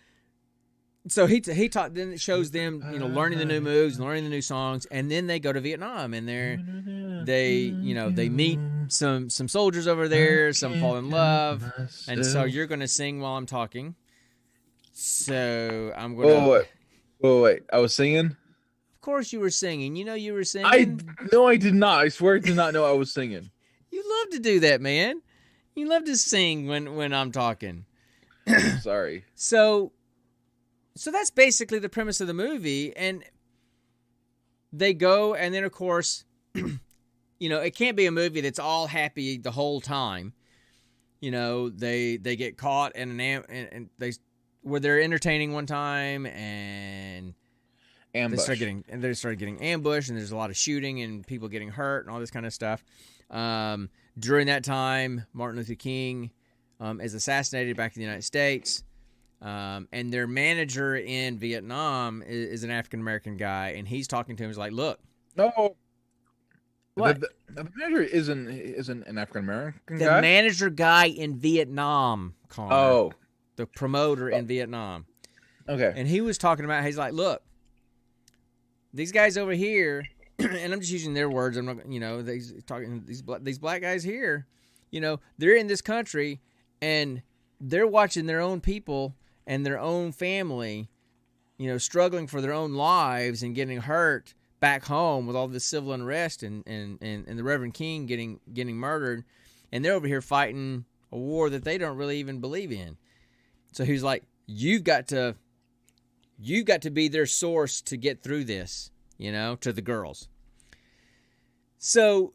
he taught. Then it shows them, learning the new moves, learning the new songs, and then they go to Vietnam, and they meet some soldiers over there. Some fall in love, and so you're going to sing while I'm talking. So I'm going to. Wait! I was singing. Of course, you were singing. You were singing. I did not. I swear, I did not know I was singing. You love to do that, man. You love to sing when I'm talking. Sorry. So that's basically the premise of the movie, and they go, and then of course, it can't be a movie that's all happy the whole time. They get caught in where they're entertaining one time, and ambush. They start getting ambushed, and there's a lot of shooting and people getting hurt and all this kind of stuff. During that time, Martin Luther King is assassinated back in the United States. And their manager in Vietnam is an African-American guy, and he's talking to him. He's like, look. No. What? The manager isn't an African-American guy? The manager guy in Vietnam, Connor. Oh. The promoter in Vietnam. Okay. And he was talking about, he's like, look, these guys over here, and I'm just using their words. I'm not, he's talking, these black guys here, they're in this country, and they're watching their own people and their own family, struggling for their own lives and getting hurt back home with all this civil unrest and the Reverend King getting murdered, and they're over here fighting a war that they don't really even believe in. So he's like, you got to be their source to get through this, to the girls. So,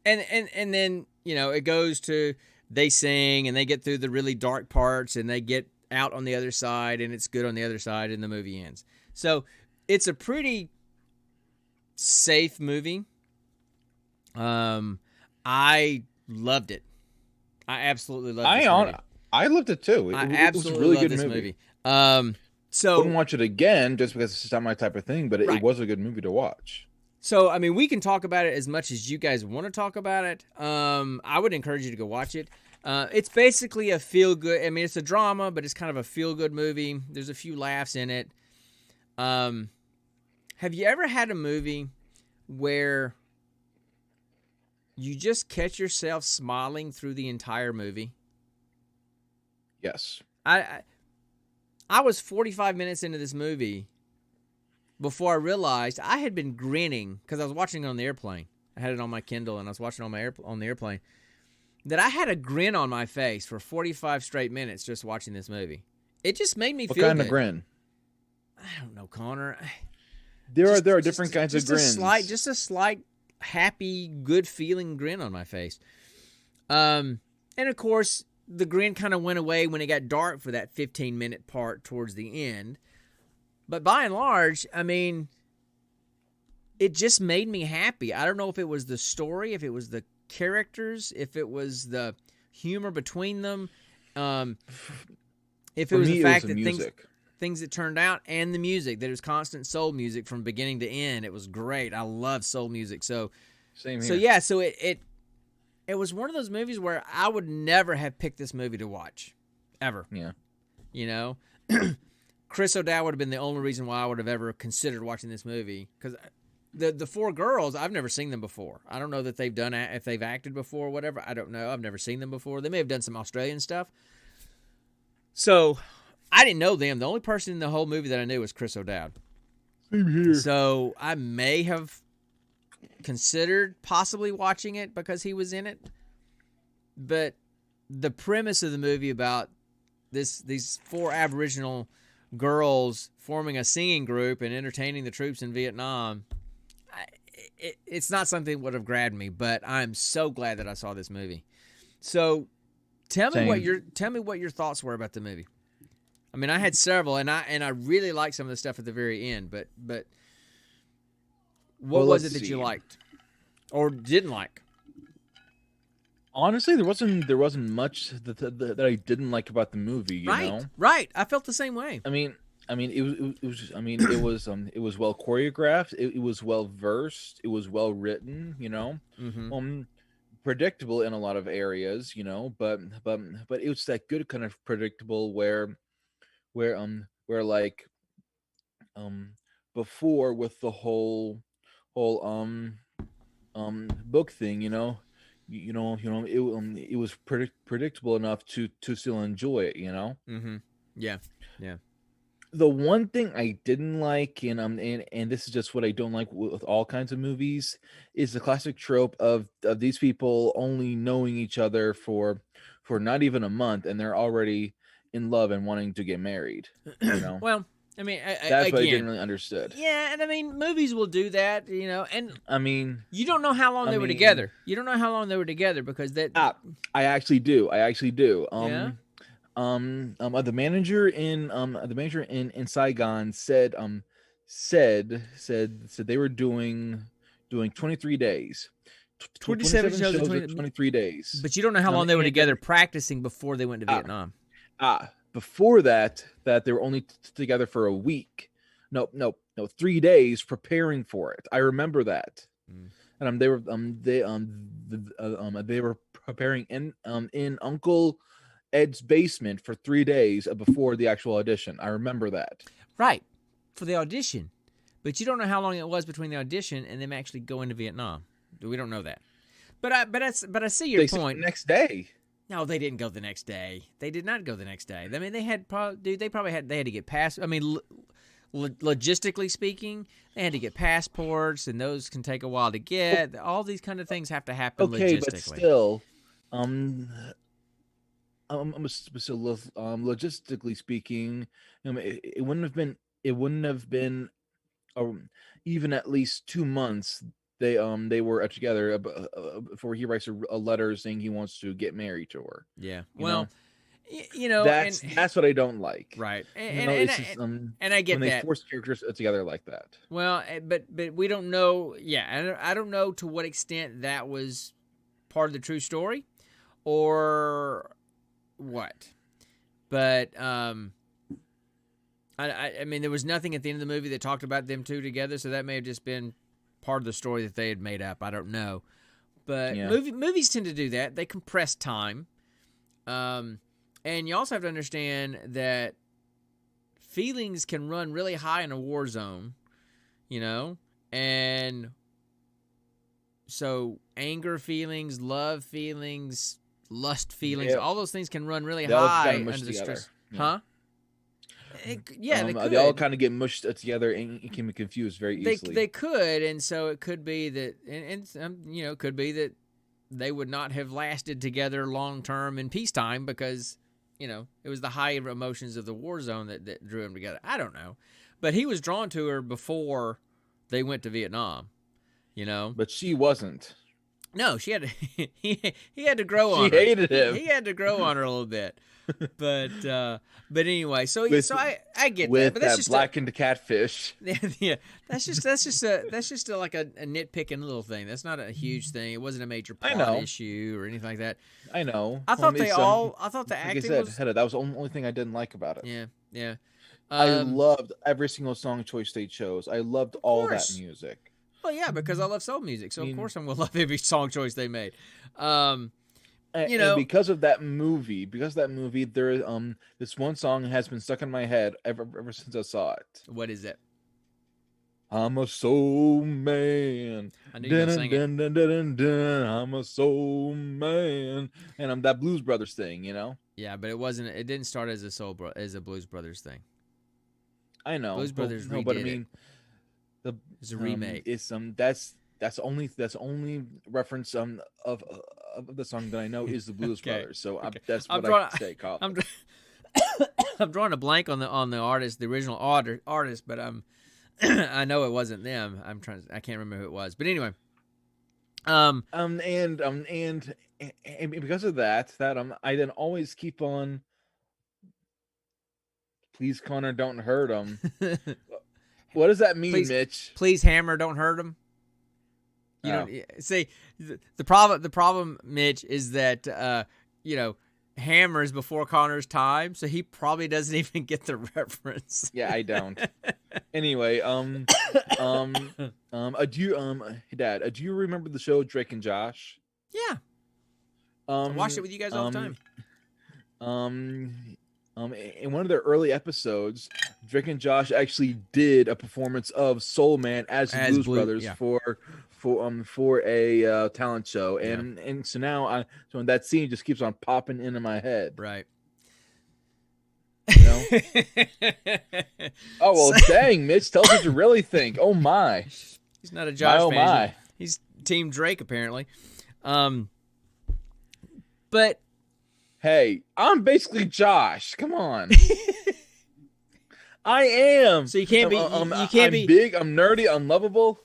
and then it goes to. They sing, and they get through the really dark parts, and they get out on the other side, and it's good on the other side, and the movie ends. So it's a pretty safe movie. I loved it. I absolutely loved this movie. I loved it too. It was a really good movie. So I wouldn't watch it again just because it's not my type of thing, but it was a good movie to watch. So, we can talk about it as much as you guys want to talk about it. I would encourage you to go watch it. It's basically a feel-good... it's a drama, but it's kind of a feel-good movie. There's a few laughs in it. Have you ever had a movie where you just catch yourself smiling through the entire movie? Yes. I was 45 minutes into this movie before I realized I had been grinning because I was watching it on the airplane. I had it on my Kindle, and I was watching it on the airplane. That I had a grin on my face for 45 straight minutes just watching this movie. It just made me feel good. What kind of grin? I don't know, Connor. There are different kinds of grins. Just a slight, happy, good-feeling grin on my face. And, of course, the grin kind of went away when it got dark for that 15-minute part towards the end. But by and large, it just made me happy. I don't know if it was the story, if it was the characters, if it was the humor between them. If it For was me, the fact the that music. things that turned out and the music, that it was constant soul music from beginning to end, it was great. I love soul music. So Same here. So yeah, so it was one of those movies where I would never have picked this movie to watch, ever. Yeah. You know, Chris O'Dowd would have been the only reason why I would have ever considered watching this movie, because the four girls, I've never seen them before. I don't know that they've done if they've acted before or whatever. I don't know. I've never seen them before. They may have done some Australian stuff. So I didn't know them. The only person in the whole movie that I knew was Chris O'Dowd. Same here. So I may have considered possibly watching it because he was in it. But the premise of the movie about these four Aboriginal girls forming a singing group and entertaining the troops in Vietnam, it's not something that would have grabbed me, but I'm so glad that I saw this movie. So tell me what your thoughts were about the movie. I mean, I had several, and I really liked some of the stuff at the very end, but what was it that you liked or didn't like? Honestly, there wasn't much that I didn't like about the movie. You know? Right. I felt the same way. I mean, it was well choreographed. It was well versed. It was well written. You know, predictable in a lot of areas. You know, but it was that good kind of predictable where like before with the whole book thing. You know. It was predictable enough to still enjoy it. You know. Mm-hmm. Yeah. The one thing I didn't like, and this is just what I don't like with all kinds of movies, is the classic trope of these people only knowing each other for not even a month, and they're already in love and wanting to get married. You know. Well, I mean, that's what I didn't really understood. Yeah, and I mean, movies will do that, you know. And I mean, you don't know how long they were together. You don't know how long they were together because that. I actually do. Yeah. The manager in Saigon said they were doing 23 days. 27 shows in 23 days. But you don't know how long they were together practicing before they went to Vietnam. Before that they were only together for a week. No, 3 days preparing for it. I remember that. And they were preparing in Uncle Ed's basement for 3 days before the actual audition. I remember that. Right, for the audition, but you don't know how long it was between the audition and them actually going to Vietnam. We don't know that. But I see your point. The next day. No, they didn't go the next day. They did not go the next day. I mean, they had to get past. I mean, logistically speaking, they had to get passports, and those can take a while to get. All these kind of things have to happen logistically. But still, logistically speaking, it wouldn't have been even at least 2 months. They were together before he writes a letter saying he wants to get married to her. Yeah. You know, that's what I don't like. Right. And I get when that. They force characters together like that. Well, but we don't know. Yeah, I don't know to what extent that was part of the true story, or what. But I mean, there was nothing at the end of the movie that talked about them two together, so that may have just been part of the story that they had made up. I don't know. But movies tend to do that. They compress time. And you also have to understand that feelings can run really high in a war zone, you know? And so anger feelings, love feelings, lust feelings, all those things can run really high under the stress. Yeah. Huh? They all kind of get mushed together and can be confused very easily. They could, and so it could be that, and it could be that they would not have lasted together long term in peacetime because, it was the high emotions of the war zone that drew them together. I don't know, but he was drawn to her before they went to Vietnam, But she wasn't. No, she had to, he had to grow on her. She hated him. He had to grow on her a little bit. But anyway, so I get with that. But that's that just blackened catfish. yeah, that's just like a nitpicking little thing. That's not a huge thing. It wasn't a major plot issue or anything like that. I know. I thought I thought the like acting I said, was. Hedda, that was the only thing I didn't like about it. Yeah. I loved every single song choice they chose. I loved all that music. Well, yeah, because I love soul music, so of course I'm gonna love every song choice they made. And because of that movie, there this one song has been stuck in my head ever since I saw it. What is it? I'm a soul man. I knew you were gonna sing it. I'm a soul man, and I'm that Blues Brothers thing, Yeah, but it wasn't. It didn't start as a Blues Brothers thing. I know. Blues Brothers redid but I mean, it's a remake. It's that's only reference of the song that I know is the Blues Brothers. So that's what I can say, Kyle. I'm drawing a blank on the artist, the original artist, but I know it wasn't them. I can't remember who it was, but anyway. And because of that I then always keep on. Please, Connor, don't hurt him. What does that mean, Mitch? Please, Hammer, don't hurt him. You know, see, the problem, Mitch, is that Hammer is before Connor's time, so he probably doesn't even get the reference. Yeah, I don't. Anyway, Dad, do you remember the show Drake and Josh? Yeah. I watched it with you guys all the time. In one of their early episodes, Drake and Josh actually did a performance of Soul Man as Blues Brothers for a talent show, and so now so that scene just keeps on popping into my head. Right. Oh well, dang, Mitch, tell us what you really think. Oh my, he's not a Josh fan. He's Team Drake apparently. But. Hey, I'm basically Josh. Come on. I am. So you can't be. I'm big. I'm nerdy. I'm lovable.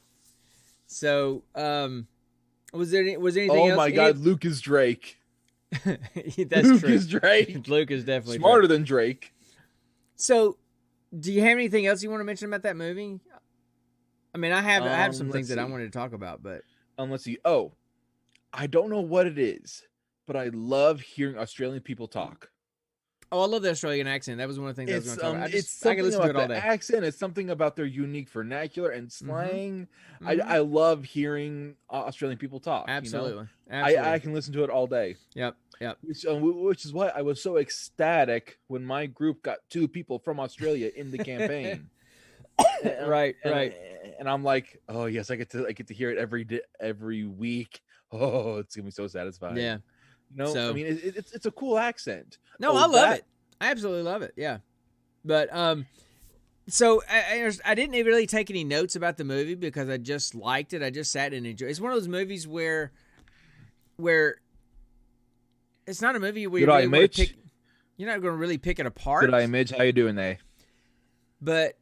So, was there anything else? Oh my God, Luke is Drake. That's Luke true. is Drake. Luke is definitely smarter than Drake. So, do you have anything else you want to mention about that movie? I mean, I have some things that I wanted to talk about, but let's see. Oh, I don't know what it is, but I love hearing Australian people talk. Oh, I love the Australian accent. That was one of the things I was going to talk about. I can listen to it all day. Accent. It's something about their unique vernacular and slang. Mm-hmm. I love hearing Australian people talk. Absolutely. I can listen to it all day. Yep. Which is why I was so ecstatic when my group got 2 people from Australia in the campaign. Right. And I'm like, oh yes, I get to hear it every week. Oh, it's gonna be so satisfying. Yeah. So, I mean, it's a cool accent. No, I love it. I absolutely love it. Yeah. But so I didn't really take any notes about the movie because I just liked it. I just sat and enjoyed it. It's one of those movies where it's not a movie where you're not going to really pick it apart. Good eye, Midge. How you doing, there? But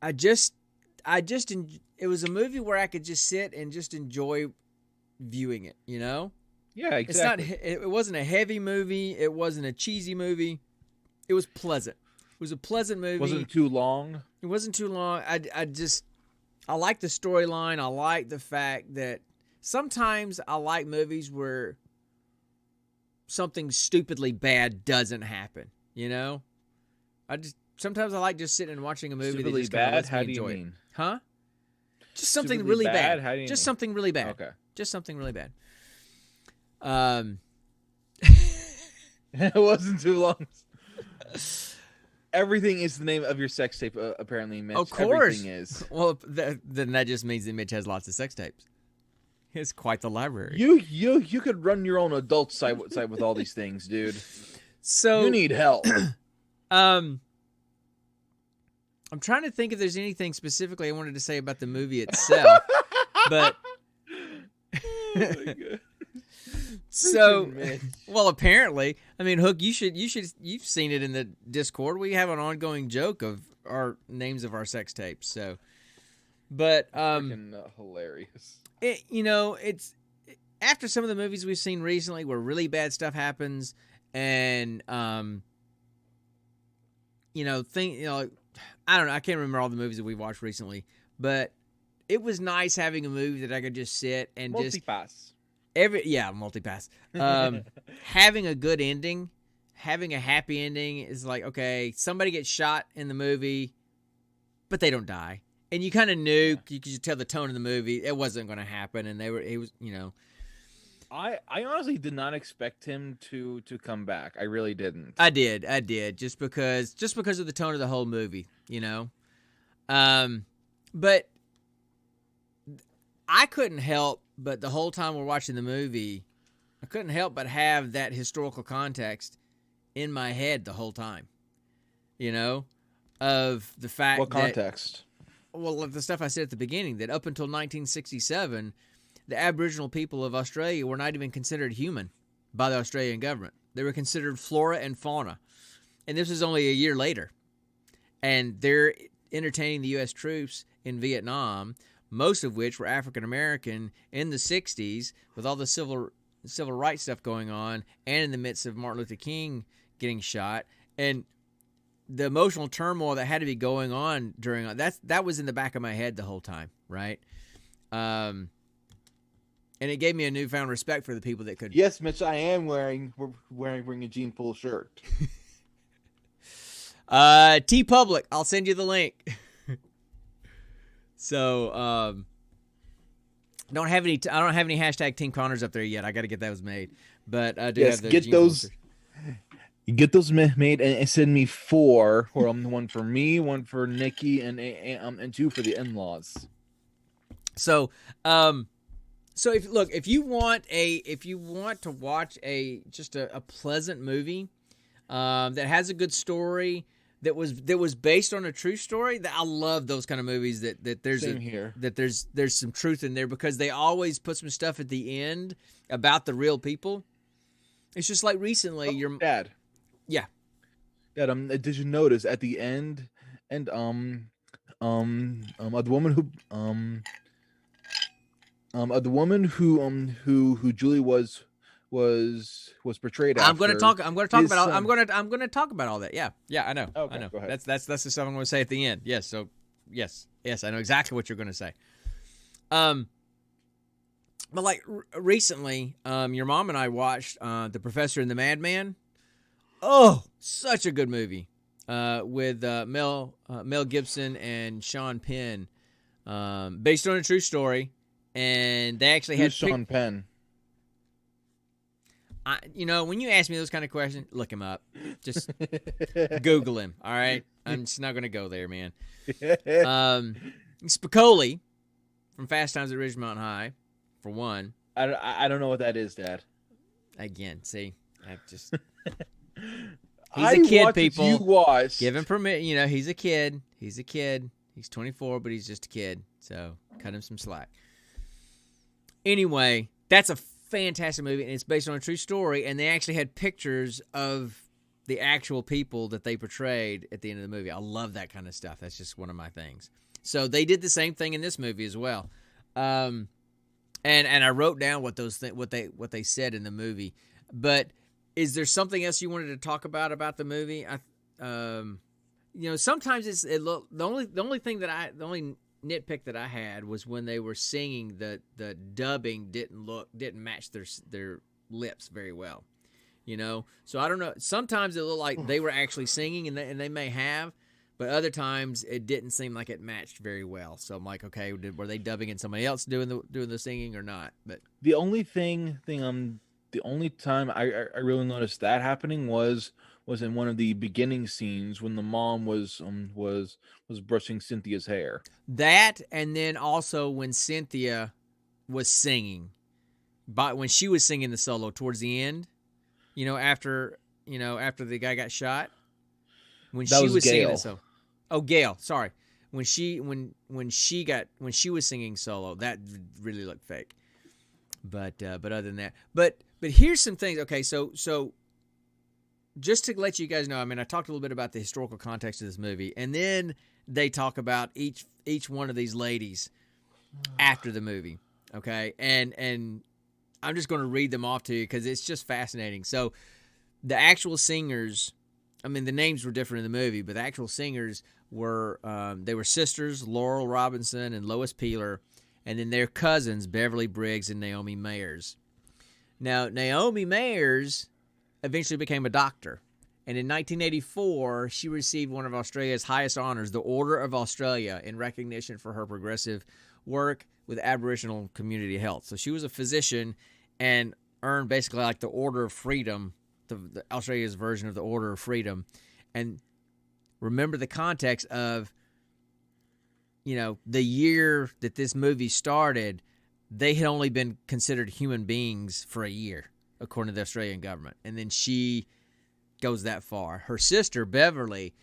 it was a movie where I could just sit and just enjoy viewing it, Yeah, exactly. It wasn't a heavy movie. It wasn't a cheesy movie. It was pleasant. It was a pleasant movie. Wasn't too long. It wasn't too long. I like the storyline. I like the fact that sometimes I like movies where something stupidly bad doesn't happen. Sometimes I like just sitting and watching a movie stupidly that just bad. Lets How me do enjoy you mean? It. Huh? Just something stupidly really bad. bad. How do you just mean? something really bad. Okay. Just something really bad. It wasn't too long. Everything is the name of your sex tape, apparently, Mitch. Of course. Everything is. Well, then that just means that Mitch has lots of sex tapes. It's quite the library. You could run your own adult site with all these things, dude. So you need help. I'm trying to think if there's anything specifically I wanted to say about the movie itself, but Oh my God. So, well, apparently, I mean, Hook, you've seen it in the Discord. We have an ongoing joke of our names of our sex tapes. So, but freaking hilarious. after some of the movies we've seen recently where really bad stuff happens and, you know, I don't know. I can't remember all the movies that we've watched recently, but it was nice having a movie that I could just sit and Multipass. Multipass. Having a good ending, having a happy ending is like, okay, somebody gets shot in the movie, but they don't die. And you kind of knew, you could tell the tone of the movie, it wasn't going to happen. And I honestly did not expect him to come back. I really didn't. I did, just because of the tone of the whole movie, you know. But I couldn't help but the whole time we're watching the movie, I couldn't help but have that historical context in my head the whole time, you know, of the fact what context? Well, the stuff I said at the beginning, that up until 1967, the Aboriginal people of Australia were not even considered human by the Australian government. They were considered flora and fauna. And this was only a year later. And they're entertaining the U.S. troops in Vietnam, most of which were African American in the 60s, with all the civil rights stuff going on, and in the midst of Martin Luther King getting shot. And the emotional turmoil that had to be going on during that was in the back of my head the whole time, right? And it gave me a newfound respect for the people that could. Yes, Mitch, I am wearing a Gene Pool shirt. T Public, I'll send you the link. So, I don't have any hashtag Team Connors up there yet. I got to get those made, but I do have the get those. You get those made and send me 4, or one for me, one for Nikki, and 2 for the in-laws. So, if you want to watch a pleasant movie that has a good story, that was based on a true story, that I love those kind of movies that there's some truth in there, because they always put some stuff at the end about the real people. It's just like recently your dad. Yeah. Dad, did you notice at the end and the woman who Julie was portrayed after. I'm going to talk about all that. Yeah, I know. Okay, I know. Go ahead. That's the stuff I'm going to say at the end. Yes. So yes, I know exactly what you're going to say. But like recently, your mom and I watched The Professor and the Madman. Oh, such a good movie with Mel Gibson and Sean Penn, based on a true story, and they actually had Sean Penn. When you ask me those kind of questions, look him up. Just Google him. All right, I'm just not going to go there, man. Spicoli from Fast Times at Ridgemont High, for one. I don't know what that is, Dad. Again, see, I just. He's a kid, people. You watched. Give him permit. He's a kid. He's 24, but he's just a kid. So cut him some slack. Anyway, that's a fantastic movie, and it's based on a true story. And they actually had pictures of the actual people that they portrayed at the end of the movie. I love that kind of stuff. That's just one of my things. So they did the same thing in this movie as well. And I wrote down what they said in the movie, but. Is there something else you wanted to talk about the movie? Sometimes the only nitpick that I had was when they were singing, the dubbing didn't match their lips very well. So I don't know. Sometimes it looked like they were actually singing, and they may have, but other times it didn't seem like it matched very well. So I'm like, okay, were they dubbing in somebody else doing the singing or not? But the only the only time I really noticed that happening was in one of the beginning scenes when the mom was brushing Cynthia's hair. That, and then also when Cynthia was singing, but when she was singing the solo towards the end, after the guy got shot, when that she was was Gail. singing the solo. Oh, Gail, sorry. When she was singing solo, that really looked fake. But other than that, but here's some things. Okay, so just to let you guys know, I mean, I talked a little bit about the historical context of this movie, and then they talk about each one of these ladies after the movie. Okay, and I'm just going to read them off to you because it's just fascinating. So the actual singers, I mean, the names were different in the movie, but the actual singers were, they were sisters, Laurel Robinson and Lois Peeler, and then their cousins, Beverly Briggs and Naomi Mayers. Now, Naomi Mayers eventually became a doctor, and in 1984, she received one of Australia's highest honors, the Order of Australia, in recognition for her progressive work with Aboriginal community health. So she was a physician and earned basically like the Order of Freedom, the Australia's version of the Order of Freedom. And remember the context of, you know, the year that this movie started, they had only been considered human beings for a year, according to the Australian government. And then she goes that far. Her sister, Beverly,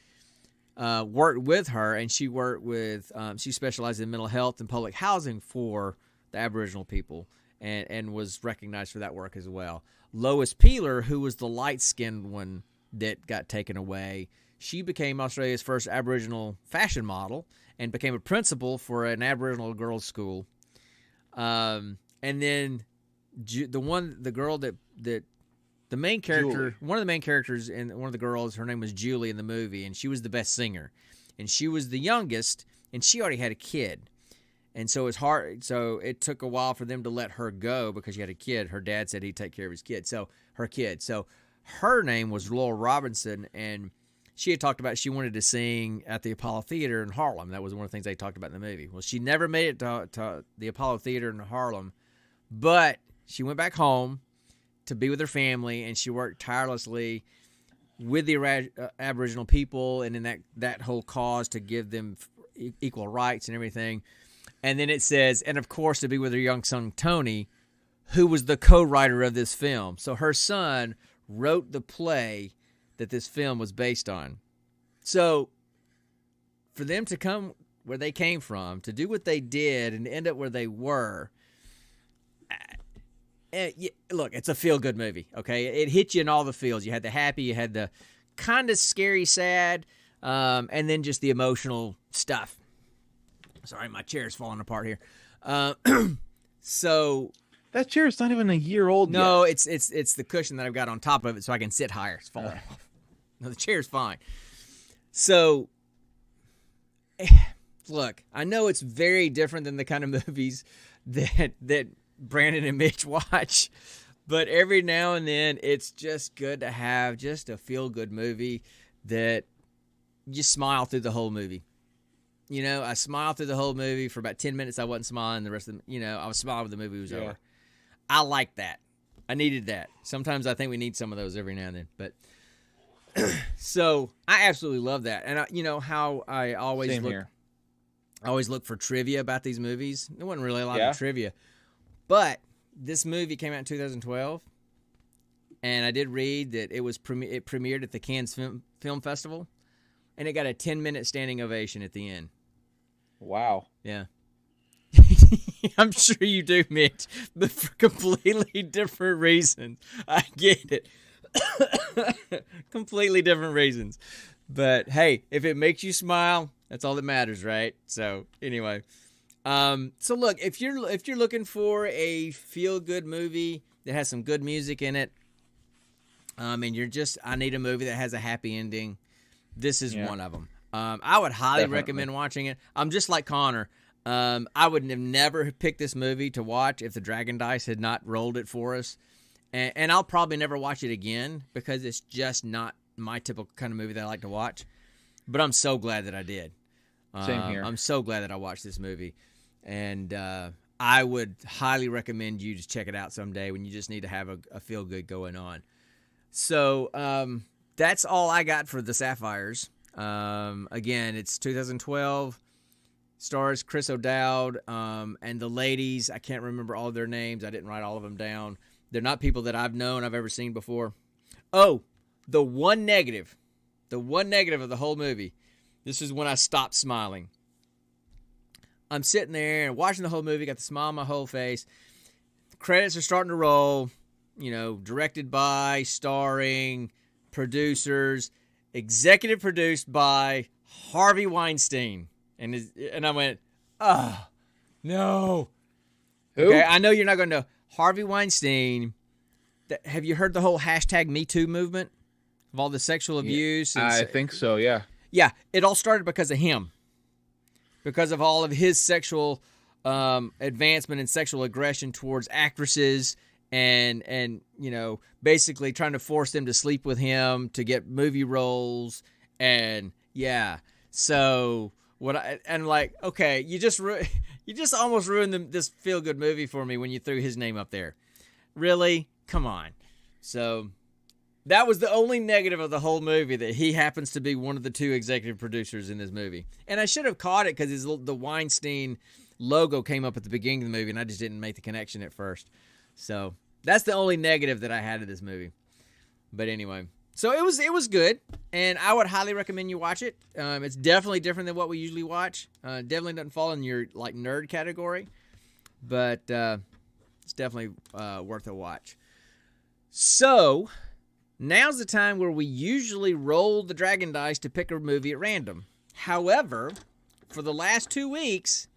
worked with her, and she worked with, she specialized in mental health and public housing for the Aboriginal people and was recognized for that work as well. Lois Peeler, who was the light-skinned one that got taken away, she became Australia's first Aboriginal fashion model and became a principal for an Aboriginal girls' school. And then the main character, Julie. One of the main characters and one of the girls, her name was Julie in the movie, and she was the best singer. And she was the youngest, and she already had a kid. And so it's hard. So it took a while for them to let her go because she had a kid. Her dad said he'd take care of his kid. So her name was Laurel Robinson, and she had talked about she wanted to sing at the Apollo Theater in Harlem. That was one of the things they talked about in the movie. Well, she never made it to the Apollo Theater in Harlem, but she went back home to be with her family, and she worked tirelessly with the Aboriginal people and in that whole cause to give them equal rights and everything. And then it says, and of course to be with her young son Tony, who was the co-writer of this film. So her son wrote the play that this film was based on. So for them to come where they came from, to do what they did and end up where they were, look, it's a feel-good movie, okay? It hit you in all the feels. You had the happy, you had the kind of scary, sad, and then just the emotional stuff. Sorry, my chair's falling apart here. So that chair is not even a year old no, yet. it's the cushion that I've got on top of it so I can sit higher. It's falling off. No, the chair's fine. So, look, I know it's very different than the kind of movies that Brandon and Mitch watch, but every now and then it's just good to have just a feel-good movie that you smile through the whole movie. You know, I smiled through the whole movie. For about 10 minutes I wasn't smiling. The rest of the, I was smiling when the movie was over. I like that. I needed that. Sometimes I think we need some of those every now and then. But so I absolutely love that. And how I always look for trivia about these movies. There wasn't really a lot of trivia. But this movie came out in 2012, and I did read that it premiered at the Cannes Film Festival, and it got a 10-minute standing ovation at the end. Wow. Yeah. I'm sure you do, Mitch, but for completely different reasons. I get it. Completely different reasons. But, hey, if it makes you smile, that's all that matters, right? So, anyway. So look, if you're looking for a feel-good movie that has some good music in it, and I need a movie that has a happy ending, this is one of them. I would highly recommend watching it. I'm just like Connor. I would have never picked this movie to watch if the Dragon Dice had not rolled it for us, and I'll probably never watch it again because it's just not my typical kind of movie that I like to watch. But I'm so glad that I did. Same here. I'm so glad that I watched this movie. And I would highly recommend you to check it out someday when you just need to have a feel-good going on. So that's all I got for the Sapphires. Again, it's 2012. Stars Chris O'Dowd and the ladies. I can't remember all their names. I didn't write all of them down. They're not people that I've ever seen before. Oh, the one negative of the whole movie. This is when I stopped smiling. I'm sitting there and watching the whole movie, got the smile on my whole face. The credits are starting to roll, directed by, starring, producers, executive produced by Harvey Weinstein. And I went, oh, no. Who? Okay, I know you're not going to know. Harvey Weinstein. Have you heard the whole hashtag Me Too movement of all the sexual abuse? Yeah, I think so. Yeah. Yeah, it all started because of him, because of all of his sexual advancement and sexual aggression towards actresses, and basically trying to force them to sleep with him to get movie roles, and so okay, you just almost ruined this feel good movie for me when you threw his name up there. Really? Come on. So that was the only negative of the whole movie, that he happens to be one of the 2 executive producers in this movie. And I should have caught it because the Weinstein logo came up at the beginning of the movie, and I just didn't make the connection at first. So that's the only negative that I had of this movie. But anyway, so it was good, and I would highly recommend you watch it. It's definitely different than what we usually watch. Definitely doesn't fall in your nerd category, but it's definitely worth a watch. So now's the time where we usually roll the dragon dice to pick a movie at random. However, for the last 2 weeks,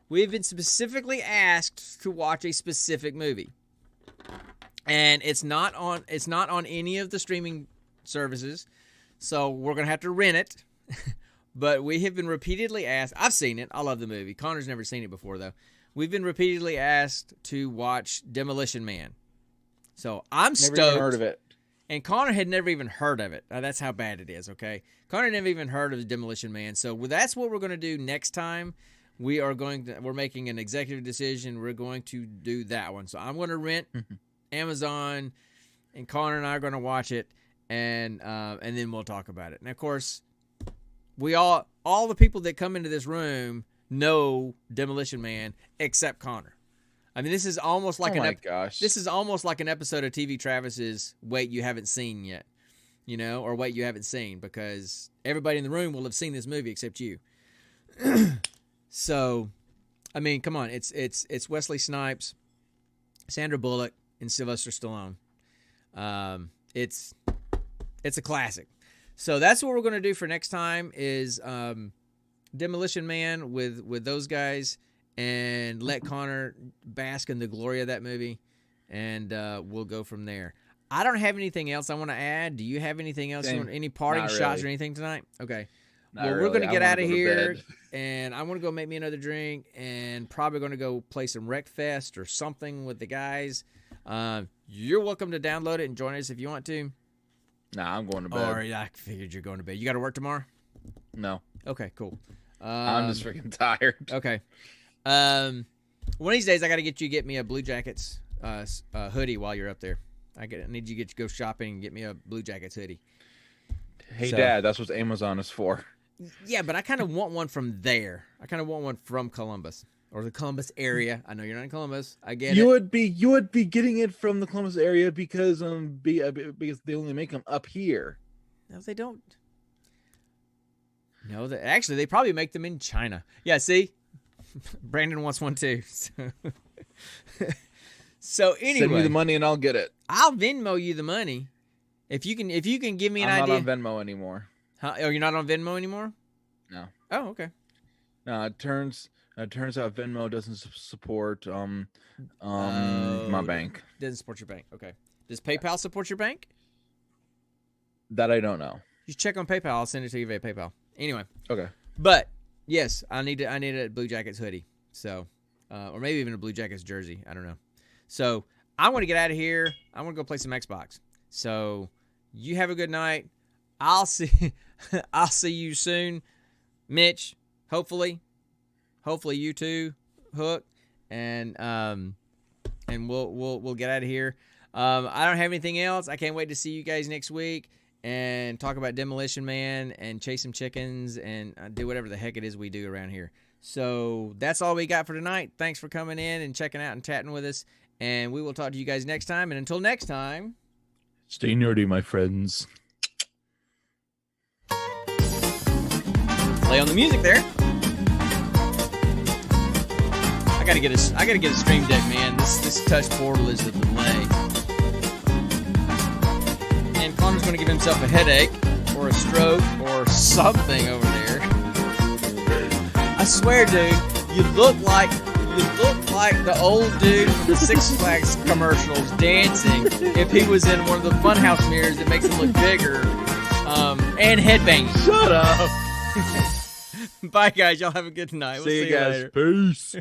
we've been specifically asked to watch a specific movie. And it's not on any of the streaming services, so we're going to have to rent it. But we have been repeatedly asked. I've seen it. I love the movie. Connor's never seen it before, though. We've been repeatedly asked to watch Demolition Man. So I'm stoked. Never even heard of it. And Connor had never even heard of it. That's how bad it is, okay? Connor never even heard of Demolition Man. So that's what we're going to do next time. We're making an executive decision. We're going to do that one. So I'm going to rent Amazon, and Connor and I are going to watch it, and then we'll talk about it. And of course, all the people that come into this room know Demolition Man except Connor. I mean, this is almost like this is almost like an episode of TV Travis's Wait You Haven't Seen Yet, or Wait You Haven't Seen, because everybody in the room will have seen this movie except you. So, I mean, come on, it's Wesley Snipes, Sandra Bullock, and Sylvester Stallone. It's a classic. So that's what we're going to do for next time is Demolition Man with those guys, and let Connor bask in the glory of that movie, and we'll go from there. I don't have anything else I want to add. Do you have anything else? Any parting shots or anything tonight? Okay. We're going to get out of here, and I want to go make me another drink, and probably going to go play some Wreckfest or something with the guys. You're welcome to download it and join us if you want to. Nah, I'm going to bed. Or I figured you're going to bed. You got to work tomorrow? No. Okay, cool. I'm just freaking tired. Okay. One of these days, I got to get me a Blue Jackets hoodie while you're up there. I need you to go shopping and get me a Blue Jackets hoodie. Hey, Dad, that's what Amazon is for. Yeah, but I kind of want one from there. I kind of want one from Columbus or the Columbus area. I know you're not in Columbus. I get it. You would be getting it from the Columbus area because they only make them up here. No, they don't. No, actually they probably make them in China. Yeah, see, Brandon wants one too. So anyway, send me the money and I'll get it. I'll Venmo you the money if you can give me an idea. I'm not on Venmo anymore. Huh? Oh, you're not on Venmo anymore? No. Oh, okay. No, it turns out Venmo doesn't support my bank. Doesn't support your bank. Okay. Does PayPal support your bank? That I don't know. You check on PayPal. I'll send it to you via PayPal. Anyway. Okay. But yes, I need a Blue Jackets hoodie. So, or maybe even a Blue Jackets jersey. I don't know. So I want to get out of here. I want to go play some Xbox. So you have a good night. I'll see you soon, Mitch. Hopefully you too, Hook, and we'll get out of here. I don't have anything else. I can't wait to see you guys next week and talk about Demolition Man and chase some chickens and do whatever the heck it is we do around here. So that's all we got for tonight. Thanks for coming in and checking out and chatting with us. And we will talk to you guys next time. And until next time, stay nerdy, my friends. Play on the music there. I gotta get a Stream Deck, man. This touch portal is a delay. And Connor's gonna give himself a headache or a stroke or something over there. I swear, dude, you look like like the old dude from the Six Flags commercials dancing if he was in one of the funhouse mirrors that makes him look bigger. And headbanging. Shut up. Bye, guys. Y'all have a good night. We'll see you guys. later. Peace.